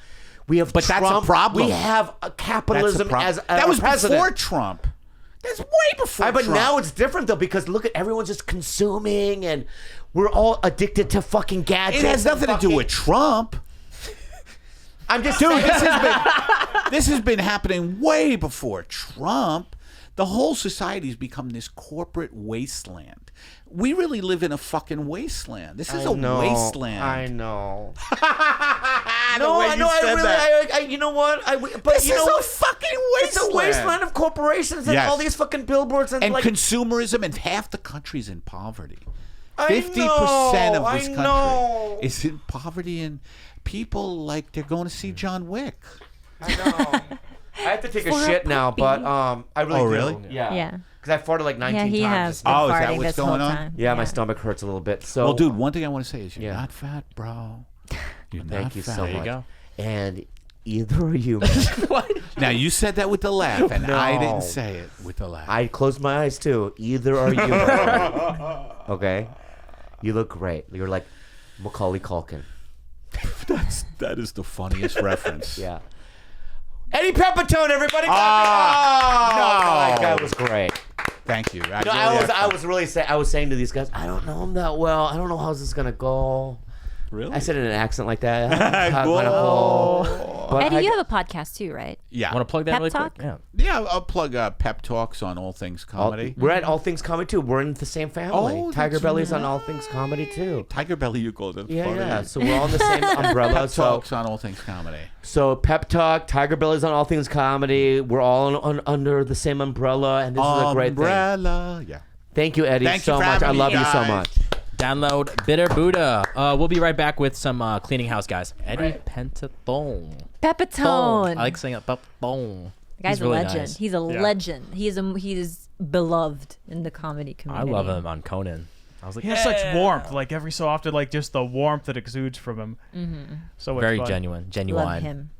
we have But Trump. that's a problem. We have a That's capitalism the problem. as a that was president. before Trump. That's way before But Trump. now it's different though because look at everyone's just consuming and we're all addicted to fucking gadgets. it has and nothing to do fucking- with Trump. I'm just Dude, saying. this has been happening way before Trump. The whole society's become this corporate wasteland. We really live in a fucking wasteland. This is a wasteland. I know. The way you said that. I you know what? But This you know is a what? fucking It's wasteland. a wasteland of corporations and Yes. all these fucking billboards and, And like consumerism, and half the country's in poverty. I 50% of know, this I country know. is in poverty, and people they're going to see John Wick. I know. I have to take a For a shit now, but I really Oh, do. really? Yeah. Yeah. Because I farted like 19 Yeah, he times. has been Oh, is that farting what's this whole going on? time. Yeah, my stomach hurts a little bit. So Well, dude, one thing I want to say is you're Yeah. not fat, bro. You're thank not you fat. so There you much. go. And either of you, Now, you said that with the laugh, and I No. didn't say it with the laugh. I closed my eyes too. Either are you. Okay? You look great. You're like Macaulay Culkin. That is the funniest reference. Yeah. Eddie Pepitone, everybody! no. That guy was great. Thank you. No, I was really saying. I was saying to these guys, I don't know him that well. I don't know how's this gonna go. Really? I said it in an accent like that. Whoa. But Eddie, I- you have a podcast too, right? Yeah. Want to plug that Pep really Talk? quick? Yeah. Yeah, I'll plug Pep Talks on All Things Comedy. We're at All Things Comedy too. We're in the same family. Oh, Tiger that's Belly's on All Things Comedy too. TigerBelly, you call it. Yeah, funny. yeah. So we're all in the same umbrella. Pep So, Talks on All Things Comedy. so Pep Talk, Tiger Belly's on All Things Comedy. We're all under the same umbrella, and this is a great thing. Umbrella. Yeah. Thank you, Eddie, Thank you so for much. I having me, love you so guys. much. Download Bitter Buddha. We'll be right back with some cleaning house guys. Eddie Pepitone. Pepitone. I like saying it. Pepitone. The guy's He's really a legend. nice. He's a legend. He is beloved in the comedy I community. love him on Conan. I was like, He has such warmth, like every so often, like just the warmth that exudes from him. Mm-hmm. So much very fun. genuine. Love Genuine. him.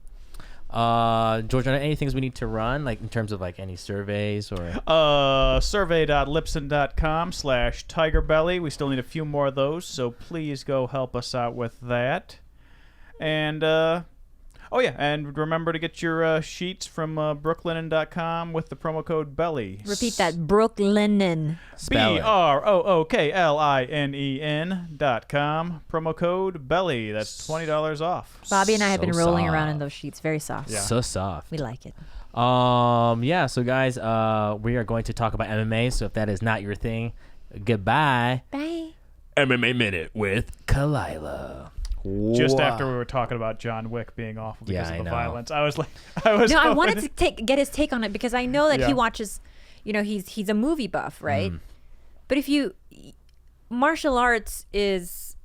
George, are there any things we need to run, like in terms of like any surveys or? Survey.lipson.com/TigerBelly. We still need a few more of those, so please go help us out with that. And and remember to get your sheets from brooklinen.com with the promo code BELLY. Repeat that. Brooklinen. Spell it. BROOKLINEN.com. Promo code BELLY. That's $20 off. Bobby and I have been So rolling soft. around in those sheets. Very soft. Yeah. So soft. We like it. Yeah. So guys, we are going to talk about MMA. So if that is not your thing, goodbye. Bye. MMA Minute with Khalyla. Just after we were talking about John Wick being awful because Yeah, of the I know. violence, I was like, No, I wanted to get his take on it because I know that Yeah. he watches, he's a movie buff, right? But martial arts is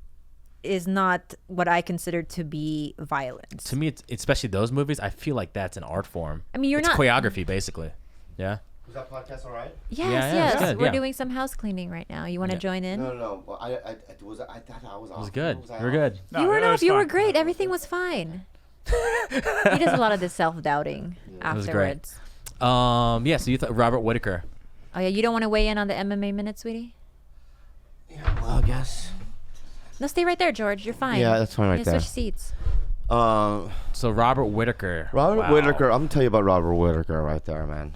not what I consider to be violence. To me, it's, especially those movies, I feel like that's an art form. I mean, it's choreography, basically. Yeah. Was that podcast all right? Yes, Yeah, it's good, We're yeah. doing some house cleaning right now. You want to join in? No. Well, I thought I was off. It was good. Was I We're off? good. No, You were it not. was You were fine. great. Everything was fine. He does a lot of the self-doubting was great. afterwards. Yeah. So you thought Robert Whitaker. Oh yeah, you don't want to weigh in on the MMA minute, sweetie? Yeah, well, I guess. No, stay right there, George. You're fine. Yeah, that's fine right You there. Switch seats. So Robert Whitaker. Robert Wow. Whitaker. I'm gonna tell you about Robert Whitaker right there, man.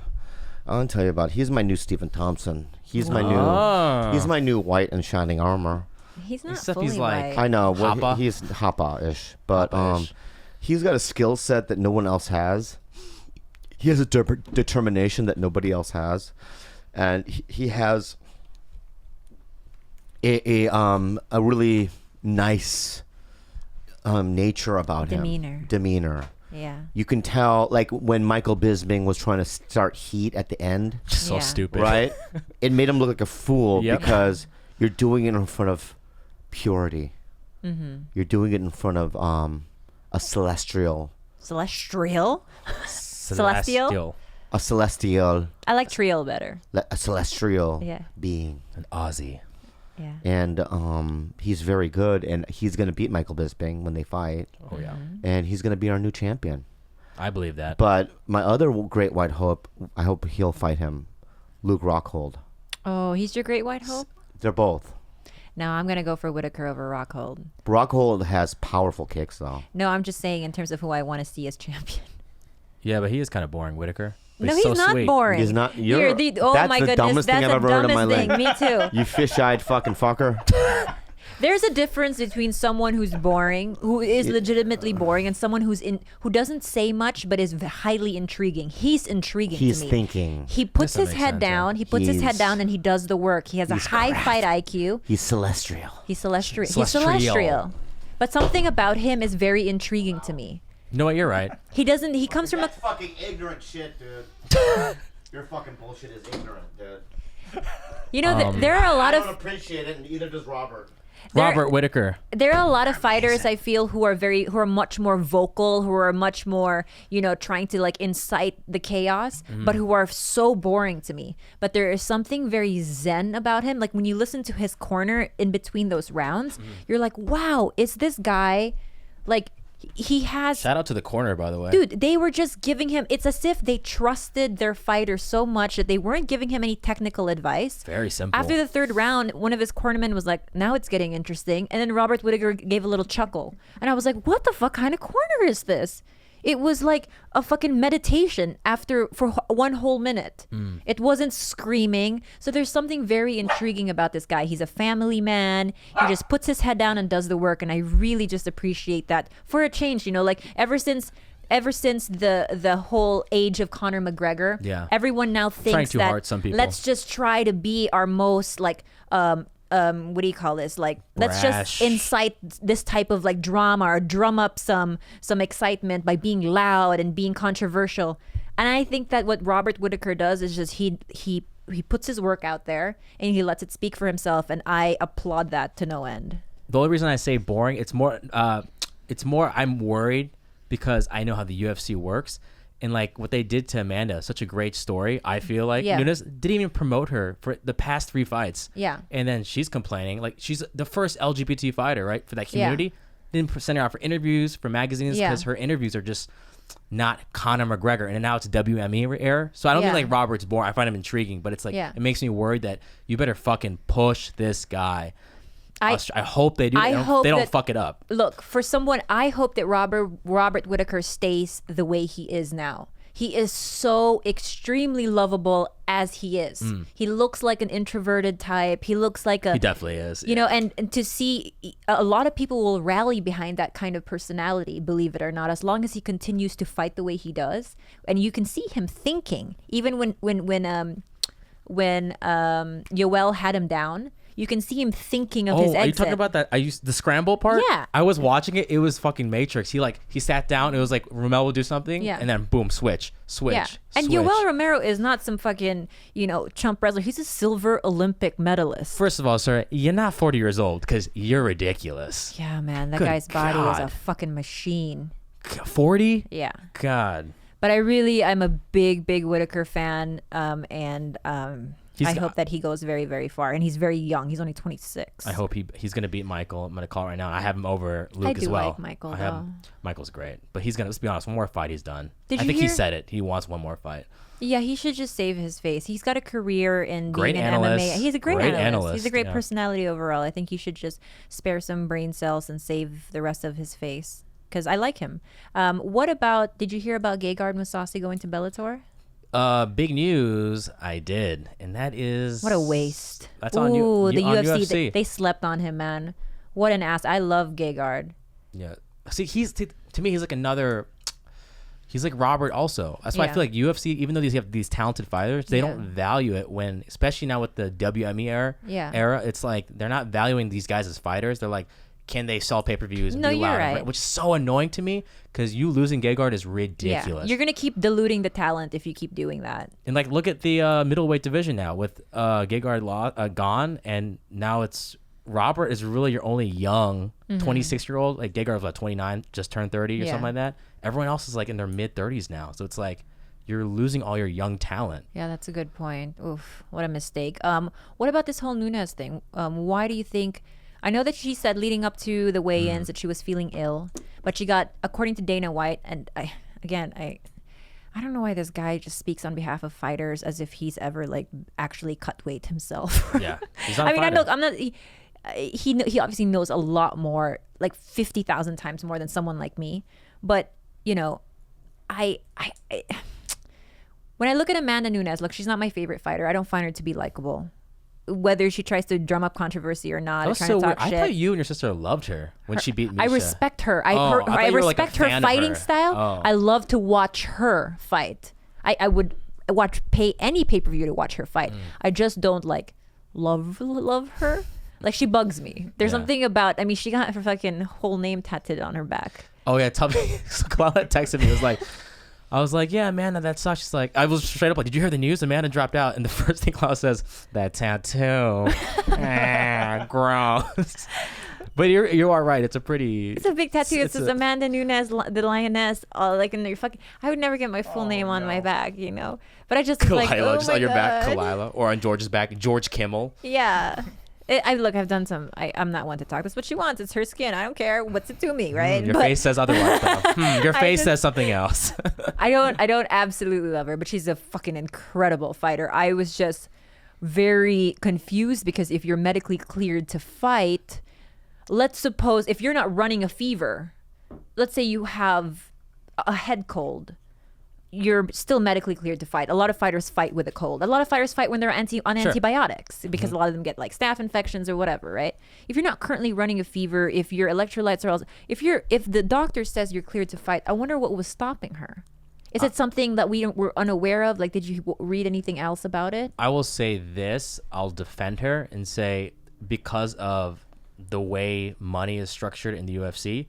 I'm gonna tell you about. He's my new Stephen Thompson. He's my Oh. He's my new white and shining armor. He's not Except fully he's like- white. I know. Well, Hoppa? he's Hoppa-ish, but Hoppa-ish. he's got a skill set that no one else has. He has a determination that nobody else has, and he has a really nice nature about him. Demeanor. Yeah. You can tell, like when Michael Bisping was trying to start Heat at the end, So Yeah. stupid. right? It made him look like a fool Yep. because you're doing it in front of purity. You're doing it in front of a celestial, Celestial? Celestial. a celestial, I like Trial better. a celestial Yeah. being. An Aussie. Yeah. And he's very good, and he's going to beat Michael Bisping when they fight, Oh yeah. and he's going to be our new champion. I believe that. But my other great white hope, I hope he'll fight him, Luke Rockhold. Oh, he's your great white hope? They're both. No, I'm going to go for Whitaker over Rockhold. Rockhold has powerful kicks, though. No, I'm just saying in terms of who I want to see as champion. Yeah, but he is kind of boring, Whitaker. But No, he's he's so not sweet. boring. He's not. You're oh that's my the goodness, dumbest that's thing the I've ever heard in my dumbest life. thing. Me too. You fish-eyed fucking fucker. There's a difference between someone who's boring, who is legitimately boring, and someone who doesn't say much but is highly intriguing. He's intriguing He's to me. thinking. He puts This his makes head sense, yeah. down. He puts his head He's- down and he does the work. He has a he's high fight IQ. He's celestial. He's celestial. He's Celestial. celestial. But something about him is very intriguing to me. You know what? You're right. He doesn't. He comes from a. fucking ignorant shit, dude. Your fucking bullshit is ignorant, dude. You know, there are a lot of. appreciate it, and neither does Robert. There- Robert Whitaker. There are a lot of fighters I feel who are much more vocal, who are much more, trying to like incite the chaos, but who are so boring to me. But there is something very zen about him. Like when you listen to his corner in between those rounds, you're like, wow, is this guy like he has Shout out to the corner, by the way. Dude, they were just giving him, it's as if they trusted their fighter so much that they weren't giving him any technical advice. Very simple. After the third round, one of his cornermen was like, now it's getting interesting. And then Robert Whitaker gave a little chuckle. And I was like, what the fuck kind of corner is this? It was like a fucking meditation for one whole minute. It wasn't screaming. So there's something very intriguing about this guy. He's a family man. He just puts his head down and does the work. And I really just appreciate that for a change. Like ever since the whole age of Conor McGregor, Yeah. everyone now Trying thinks too that hard, some people. let's just try to be our most like what do you call this? Like let's just Brash. incite this type of like drama or drum up some excitement by being loud and being controversial. And I think that what Robert Whitaker does is just he puts his work out there and he lets it speak for himself, and I applaud that to no end. The only reason I say boring, it's more I'm worried because I know how the UFC works. And like what they did to Amanda, such a great story. I feel like Yeah. Nunes didn't even promote her for the past 3 fights. Yeah. And then she's complaining, like she's the first LGBT fighter, right, for that Yeah. community. Didn't send her out for interviews for magazines Yeah. because her interviews are just not Conor McGregor, and now it's WME era. So I don't Yeah. think like Robert's boring. I find him intriguing, but it's like Yeah. it makes me worried that you better fucking push this guy. I hope they do. I hope They don't that- fuck it up. Look, for someone, I hope that Robert Whitaker stays the way he is now. he is so extremely lovable as he is. He looks like an introverted type. He looks like He definitely is. you know, and to see a lot of people will rally behind that kind of personality, believe it or not, as long as he continues to fight the way he does. And you can see him thinking, even when Yoel had him down, you can see him thinking of his exit. Are you talking about that? I used the scramble part. Yeah. I was watching it. It was fucking Matrix. He sat down. It was like Romel would do something, Yeah. and then boom, switch. Yeah. And switch. Yoel Romero is not some fucking, chump wrestler. He's a silver Olympic medalist. First of all, sir, you're not 40 years old because you're ridiculous. Yeah, man, that Good guy's body is a God. fucking machine. 40? Yeah. God. But I'm a big Whitaker fan, and I hope that he goes very, very far. And he's very young. He's only 26. I hope he's gonna beat Michael. I'm gonna call right now. I have him over Luke do as well. like Michael, I have though. Michael's great, but he's gonna. Let's be honest. One more fight, he's done. Did I you think he hear- said it. He wants one more fight. Yeah, he should just save his face. He's got a career in Great being an analyst. MMA. He's a great, Great analyst. He's a analyst, great yeah. personality overall. I think he should just spare some brain cells and save the rest of his face. Because I like him. Did you hear about Gegard Mousasi going to Bellator? Big news. I did, and that is What a waste. That's on you. The on UFC. They slept on him, man. What an ass. I love Gegard. Yeah. See, to me, he's like another. He's like Robert also. That's why I Yeah. feel like UFC, even though these have these talented fighters, they don't value it when, especially now with the WME era, it's like they're not valuing these guys as fighters. They're like, can they sell pay-per-views and No, be you're loud? right. Which is so annoying to me because you losing Gegard is ridiculous. Yeah. You're going to keep diluting the talent if you keep doing that. And like, look at the middleweight division now with Gegard gone, and now it's Robert is really your only young 26-year-old. Like Gegard's like 29, just turned 30 or something like that. Everyone else is like in their mid 30s now, so it's like you're losing all your young talent. Yeah, that's a good point. Oof, what a mistake. What about this whole Nunes thing? Why do you think? I know that she said leading up to the weigh-ins that she was feeling ill, but she got, according to Dana White, and I don't know why this guy just speaks on behalf of fighters as if he's ever like actually cut weight himself. Yeah, he's not a I mean, I fighter. know I'm not. He obviously knows a lot more, like 50,000 times more than someone like me. But I when I look at Amanda Nunes, look, she's not my favorite fighter. I don't find her to be likable. Whether she tries to drum up controversy or not, That was trying so to weird. talk I shit. thought you and your sister loved her when she beat Misha. I respect her. I thought I you were, like, a respect her fan of fighting her. style. Oh. I love to watch her fight. I would pay any pay-per-view to watch her fight. I just don't like love her. Like, she bugs me. There's Yeah. something about, I mean, she got her fucking whole name tattooed on her back. Oh yeah, tell me. So Khalyla texted me. I was like, yeah, Amanda, that sucks. She's like, I was straight up like, did you hear the news? Amanda dropped out, and the first thing Khalyla says, that tattoo, gross. But you are right. It's a big tattoo. It it's says a- Amanda Nunes, the lioness, like in your fucking. I would never get my full name on my back, But I just was like, Khalyla, oh just my on your back, God. Khalyla, or on George's back, George Kimmel. Yeah. I've done some. I'm not one to talk. That's what she wants. It's her skin. I don't care. What's it to me, right? Your But face says otherwise. Though. Your I face just- says something else. I don't absolutely love her, but she's a fucking incredible fighter. I was just very confused because if you're medically cleared to fight, let's suppose if you're not running a fever, let's say you have a head cold, you're still medically cleared to fight. A lot of fighters fight with a cold. A lot of fighters fight when they're on Sure. antibiotics because a lot of them get like staph infections or whatever, right? If you're not currently running a fever, if your electrolytes are also, if the doctor says you're cleared to fight, I wonder what was stopping her. Is it something that we're unaware of? Like, did you read anything else about it? I will say this. I'll defend her and say because of the way money is structured in the UFC,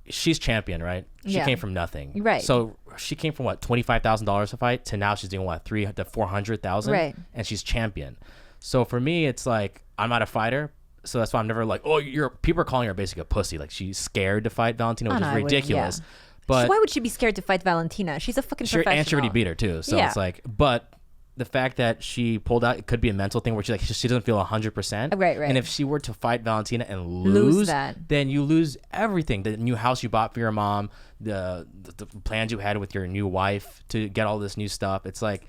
she's champion, right? She Yeah. came from nothing. Right. So she came from what, $25,000 a fight to now she's doing what, $300,000 to $400,000? Right. And she's champion. So for me, it's like, I'm not a fighter. So that's why I'm never like, oh, people are calling her basically a pussy. Like she's scared to fight Valentina, which no, is I wouldn't, ridiculous. yeah. But Why would she be scared to fight Valentina? She's a fucking professional. and she already beat her too. So Yeah. it's like, but the fact that she pulled out, it could be a mental thing where she doesn't feel 100%. Right. And if she were to fight Valentina and Lose lose that. then you lose everything. The new house you bought for your mom, the plans you had with your new wife to get all this new stuff. It's like,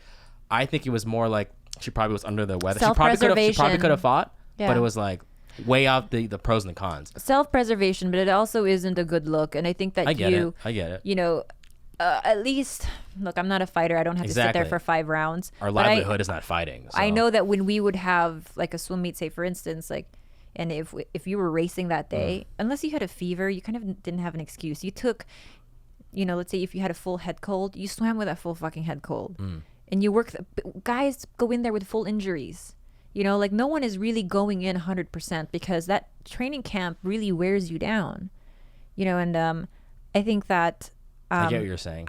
I think it was more like she probably was under the weather. She probably Self-preservation. could have fought, Yeah. but it was like weigh out the pros and the cons. Self-preservation, but it also isn't a good look. And I think that I get it. you know, at least, look, I'm not a fighter. I don't have to sit there Exactly. for 5 rounds. Our But livelihood is not fighting. So. I know that when we would have like a swim meet, say for instance, like, and if you were racing that day, unless you had a fever, you kind of didn't have an excuse. You took, let's say if you had a full head cold, you swam with a full fucking head cold, and you work. Guys go in there with full injuries. Like no one is really going in 100% because that training camp really wears you down. And I think that. I get what you're saying.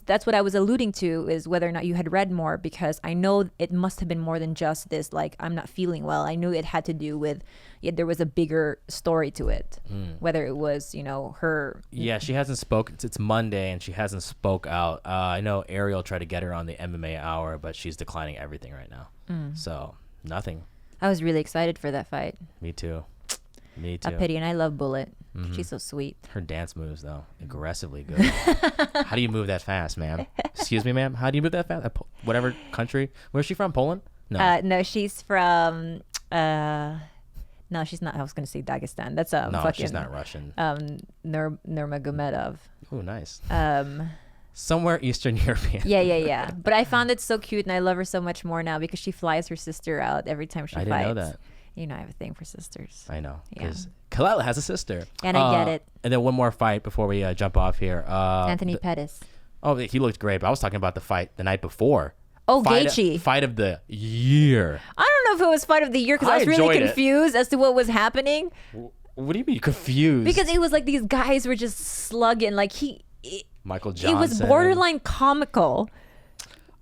That's what I was alluding to, is whether or not you had read more, because I know it must have been more than just this, like, I'm not feeling well. I knew it had to do with, there was a bigger story to it, whether it was, her. Yeah, she hasn't spoke. It's Monday and she hasn't spoke out. I know Ariel tried to get her on the MMA Hour, but she's declining everything right now. So nothing. I was really excited for that fight. Me too. Me A too. pity, and I love Bullet. She's so sweet. Her dance moves, though, aggressively good. How do you move that fast, ma'am? Excuse me, ma'am. How do you move that fast? Whatever country. Where's she from? Poland? No. No, she's from. No, she's not. I was going to say Dagestan. That's no, fucking. she's not Russian. Nurmagomedov. Oh, nice. Somewhere Eastern European. Yeah. But I found it so cute, and I love her so much more now because she flies her sister out every time she I fights. didn't know that. I have a thing for sisters. I know. Yeah. Because Khalyla has a sister. And I get it. And then one more fight before we jump off here. Anthony Pettis. Oh, he looked great. But I was talking about the fight the night before. Oh, Fight Gaethje. Fight of the year. I don't know if it was fight of the year because I was really enjoyed it. confused as to what was happening. What do you mean confused? Because it was like these guys were just slugging. Like Michael Johnson. it was borderline comical.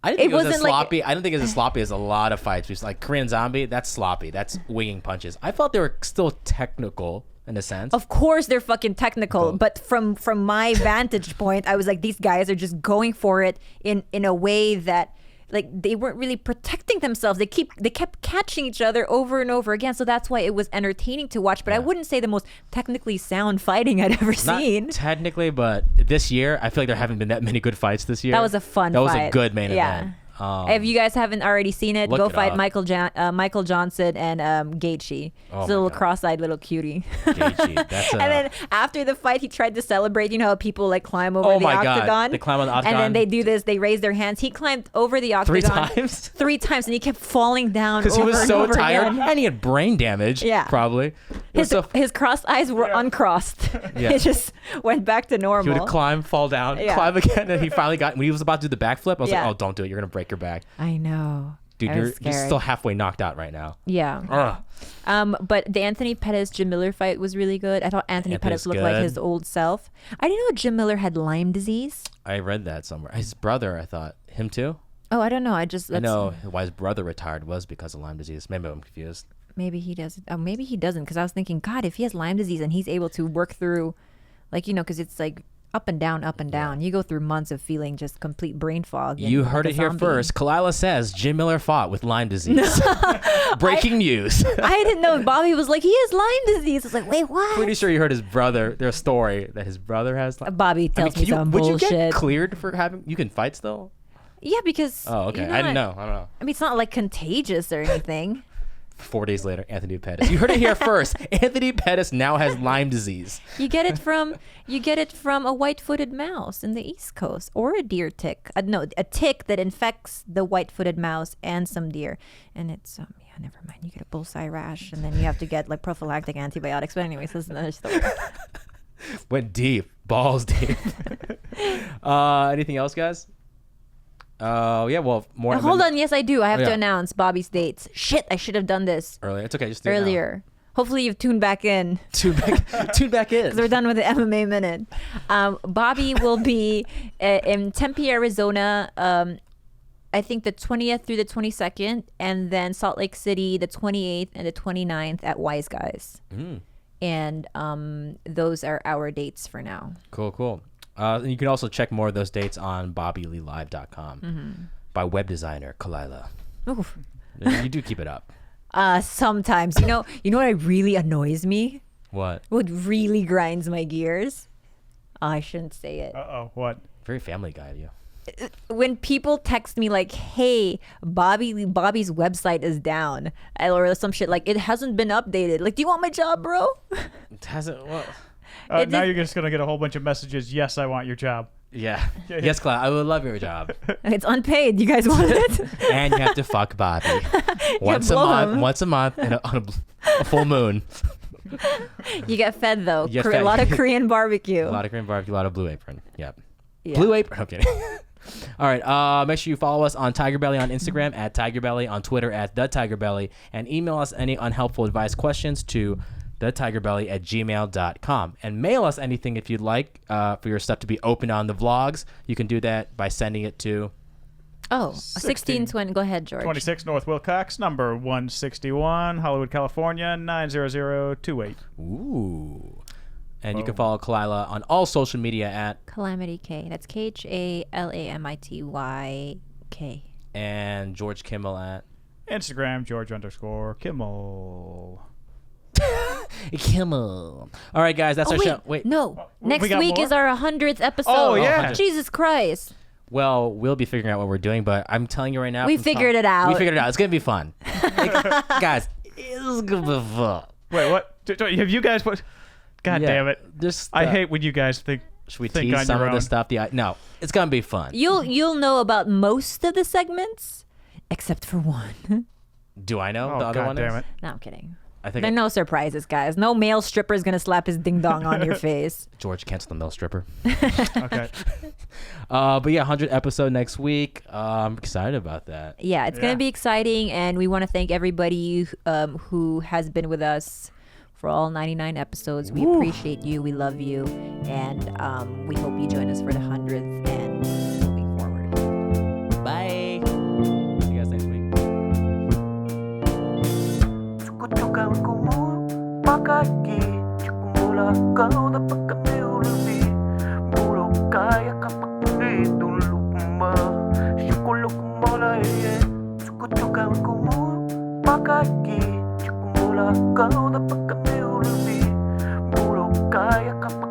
I didn't think it was as wasn't like- sloppy. I didn't think it was as sloppy as a lot of fights. Just like Korean Zombie, that's sloppy. That's winging punches. I felt they were still technical in a sense. Of course they're fucking technical, but from my vantage point, I was like, these guys are just going for it in a way that, like, they weren't really protecting themselves. They kept catching each other over and over again. So that's why it was entertaining to watch. But I wouldn't say the most technically sound fighting I'd ever Not seen. technically, but this year, I feel like there haven't been that many good fights this year. That was a fun That was fight. a good main Yeah. event. If you guys haven't already seen it, Look go it fight up. Michael Johnson and Gaethje. Oh He's my a little God. cross-eyed little cutie. Gaethje, that's a, And then after the fight, he tried to celebrate. You know how people like climb over Oh the my God. octagon? They climb on the And then octagon. they do this. They raise their hands. He climbed over the Three octagon times? 3 times, and he kept falling down because he over was and so over tired again. and he had brain damage. Yeah. Probably. It was His crossed eyes were uncrossed. Yeah. It just went back to he normal. would climb, fall down, Yeah. climb again, and he finally got. When he was about to do the backflip, I was Yeah. like, "Oh, don't do it! You're gonna break your back, I know. dude. I You're was scared. still halfway knocked out right now." Yeah. Ugh. But the Anthony Pettis Jim Miller fight was really good. I thought Anthony Pettis Pettis looked like good. his old self. I didn't know Jim Miller had Lyme disease. I read that somewhere. His brother, I thought, him too. Oh, I don't know. I know why his brother retired was because of Lyme disease. Maybe I'm confused. Maybe he does. Maybe he doesn't, because I was thinking, God, if he has Lyme disease and he's able to work through, like, because it's like up and down, up and down. You go through months of feeling just complete brain fog. You heard like it a here zombie. first. Khalyla says Jim Miller fought with Lyme disease. Breaking news. I didn't know. Bobby was like, he has Lyme disease. I was like, wait, what? Pretty sure you heard his brother. Their story that his brother has. Bobby tells me some would bullshit. you get cleared for having? You can fight still. Yeah, because. Oh, okay. you're I didn't not- know. I don't know. I mean, it's not like contagious or anything. 4 days later, Anthony Pettis. You heard it here first. Anthony Pettis now has Lyme disease. You get it from a white-footed mouse in the East Coast, or a deer tick. No, a tick that infects the white-footed mouse and some deer, and it's never mind. You get a bullseye rash, and then you have to get like prophylactic antibiotics. But anyways, this is another story. Went deep, balls deep. Anything else, guys? Yeah. Well, more. Hold on. Yes, I do. I have to Yeah. announce Bobby's dates. Shit, I should have done this Earlier. It's okay. Just do it now. earlier. Hopefully, you've tuned back in. Tune back in. Because we're done with the MMA Minute. Bobby will be in Tempe, Arizona, I think the 20th through the 22nd, and then Salt Lake City the 28th and the 29th at Wise Guys. And those are our dates for now. Cool. And you can also check more of those dates on BobbyLeeLive.com by web designer Khalyla. Oof. You do keep it up. Sometimes. You know what really annoys me? What? What really grinds my gears? I shouldn't say it. Uh-oh, what? Very Family Guy of you. When people text me like, "Hey, Bobby's website is down," or some shit like, "It hasn't been updated." Like, do you want my job, bro? It hasn't. Well, Now just- you're just going to get a whole bunch of messages, yes, I want your job. Yeah. Yes, Clyde. I would love your job. It's unpaid. You guys want it? And you have to fuck Bobby once a blow month. him. Once a month and on a full moon. You get fed though. You get A fed. lot of Korean barbecue. A lot of Korean barbecue, a lot of Blue Apron. Yep. Yeah. Blue Apron. Okay. All right. Make sure you follow us on TigerBelly on Instagram at TigerBelly, on Twitter at TheTigerBelly, and email us any unhelpful advice questions to thetigerbelly@gmail.com. And mail us anything if you'd like for your stuff to be opened on the vlogs. You can do that by sending it to. Oh, 1620. Go ahead, George. 26 North Wilcox, number 161, Hollywood, California, 90028. Ooh. And you can follow Khalyla on all social media at Calamity K. That's KHALAMITYK. and George Kimmel at Instagram, George_Kimmel. Kimmel. All right, guys, that's our show. Wait. No. we Next got week more? is our 100th episode. Oh, yeah. Jesus Christ. Well, we'll be figuring out what we're doing, but I'm telling you right now. We from figured it out. We figured it out. It's going to be fun. Guys, it's going to be fun. Wait, what? Have you guys put... God Yeah, damn it. Just, I hate when you guys think Should we think tease on some your of the own. stuff? No, it's going to be fun. You'll know about most of the segments, except for one. Do I know Oh, the other God one damn is? it. No, I'm kidding. I think There are no surprises, guys. No male stripper is going to slap his ding dong on your face. George cancel the mill stripper. Okay. But yeah, 100 episode next week. I'm excited about that. Yeah, it's going Yeah. to be exciting, and we want to thank everybody who has been with us for all 99 episodes. We appreciate you. We love you, and we hope you join us for the 100th and moving forward. Bye. See you guys next week. Cukukan kumu pakaki Cukumula kau dapat kami ulubi Buruk kaya kapak di dulu kuma Syukuluk kumula ye Cukukan kumu pakaki Cukumula kau dapat kami ulubi Buruk kaya kapak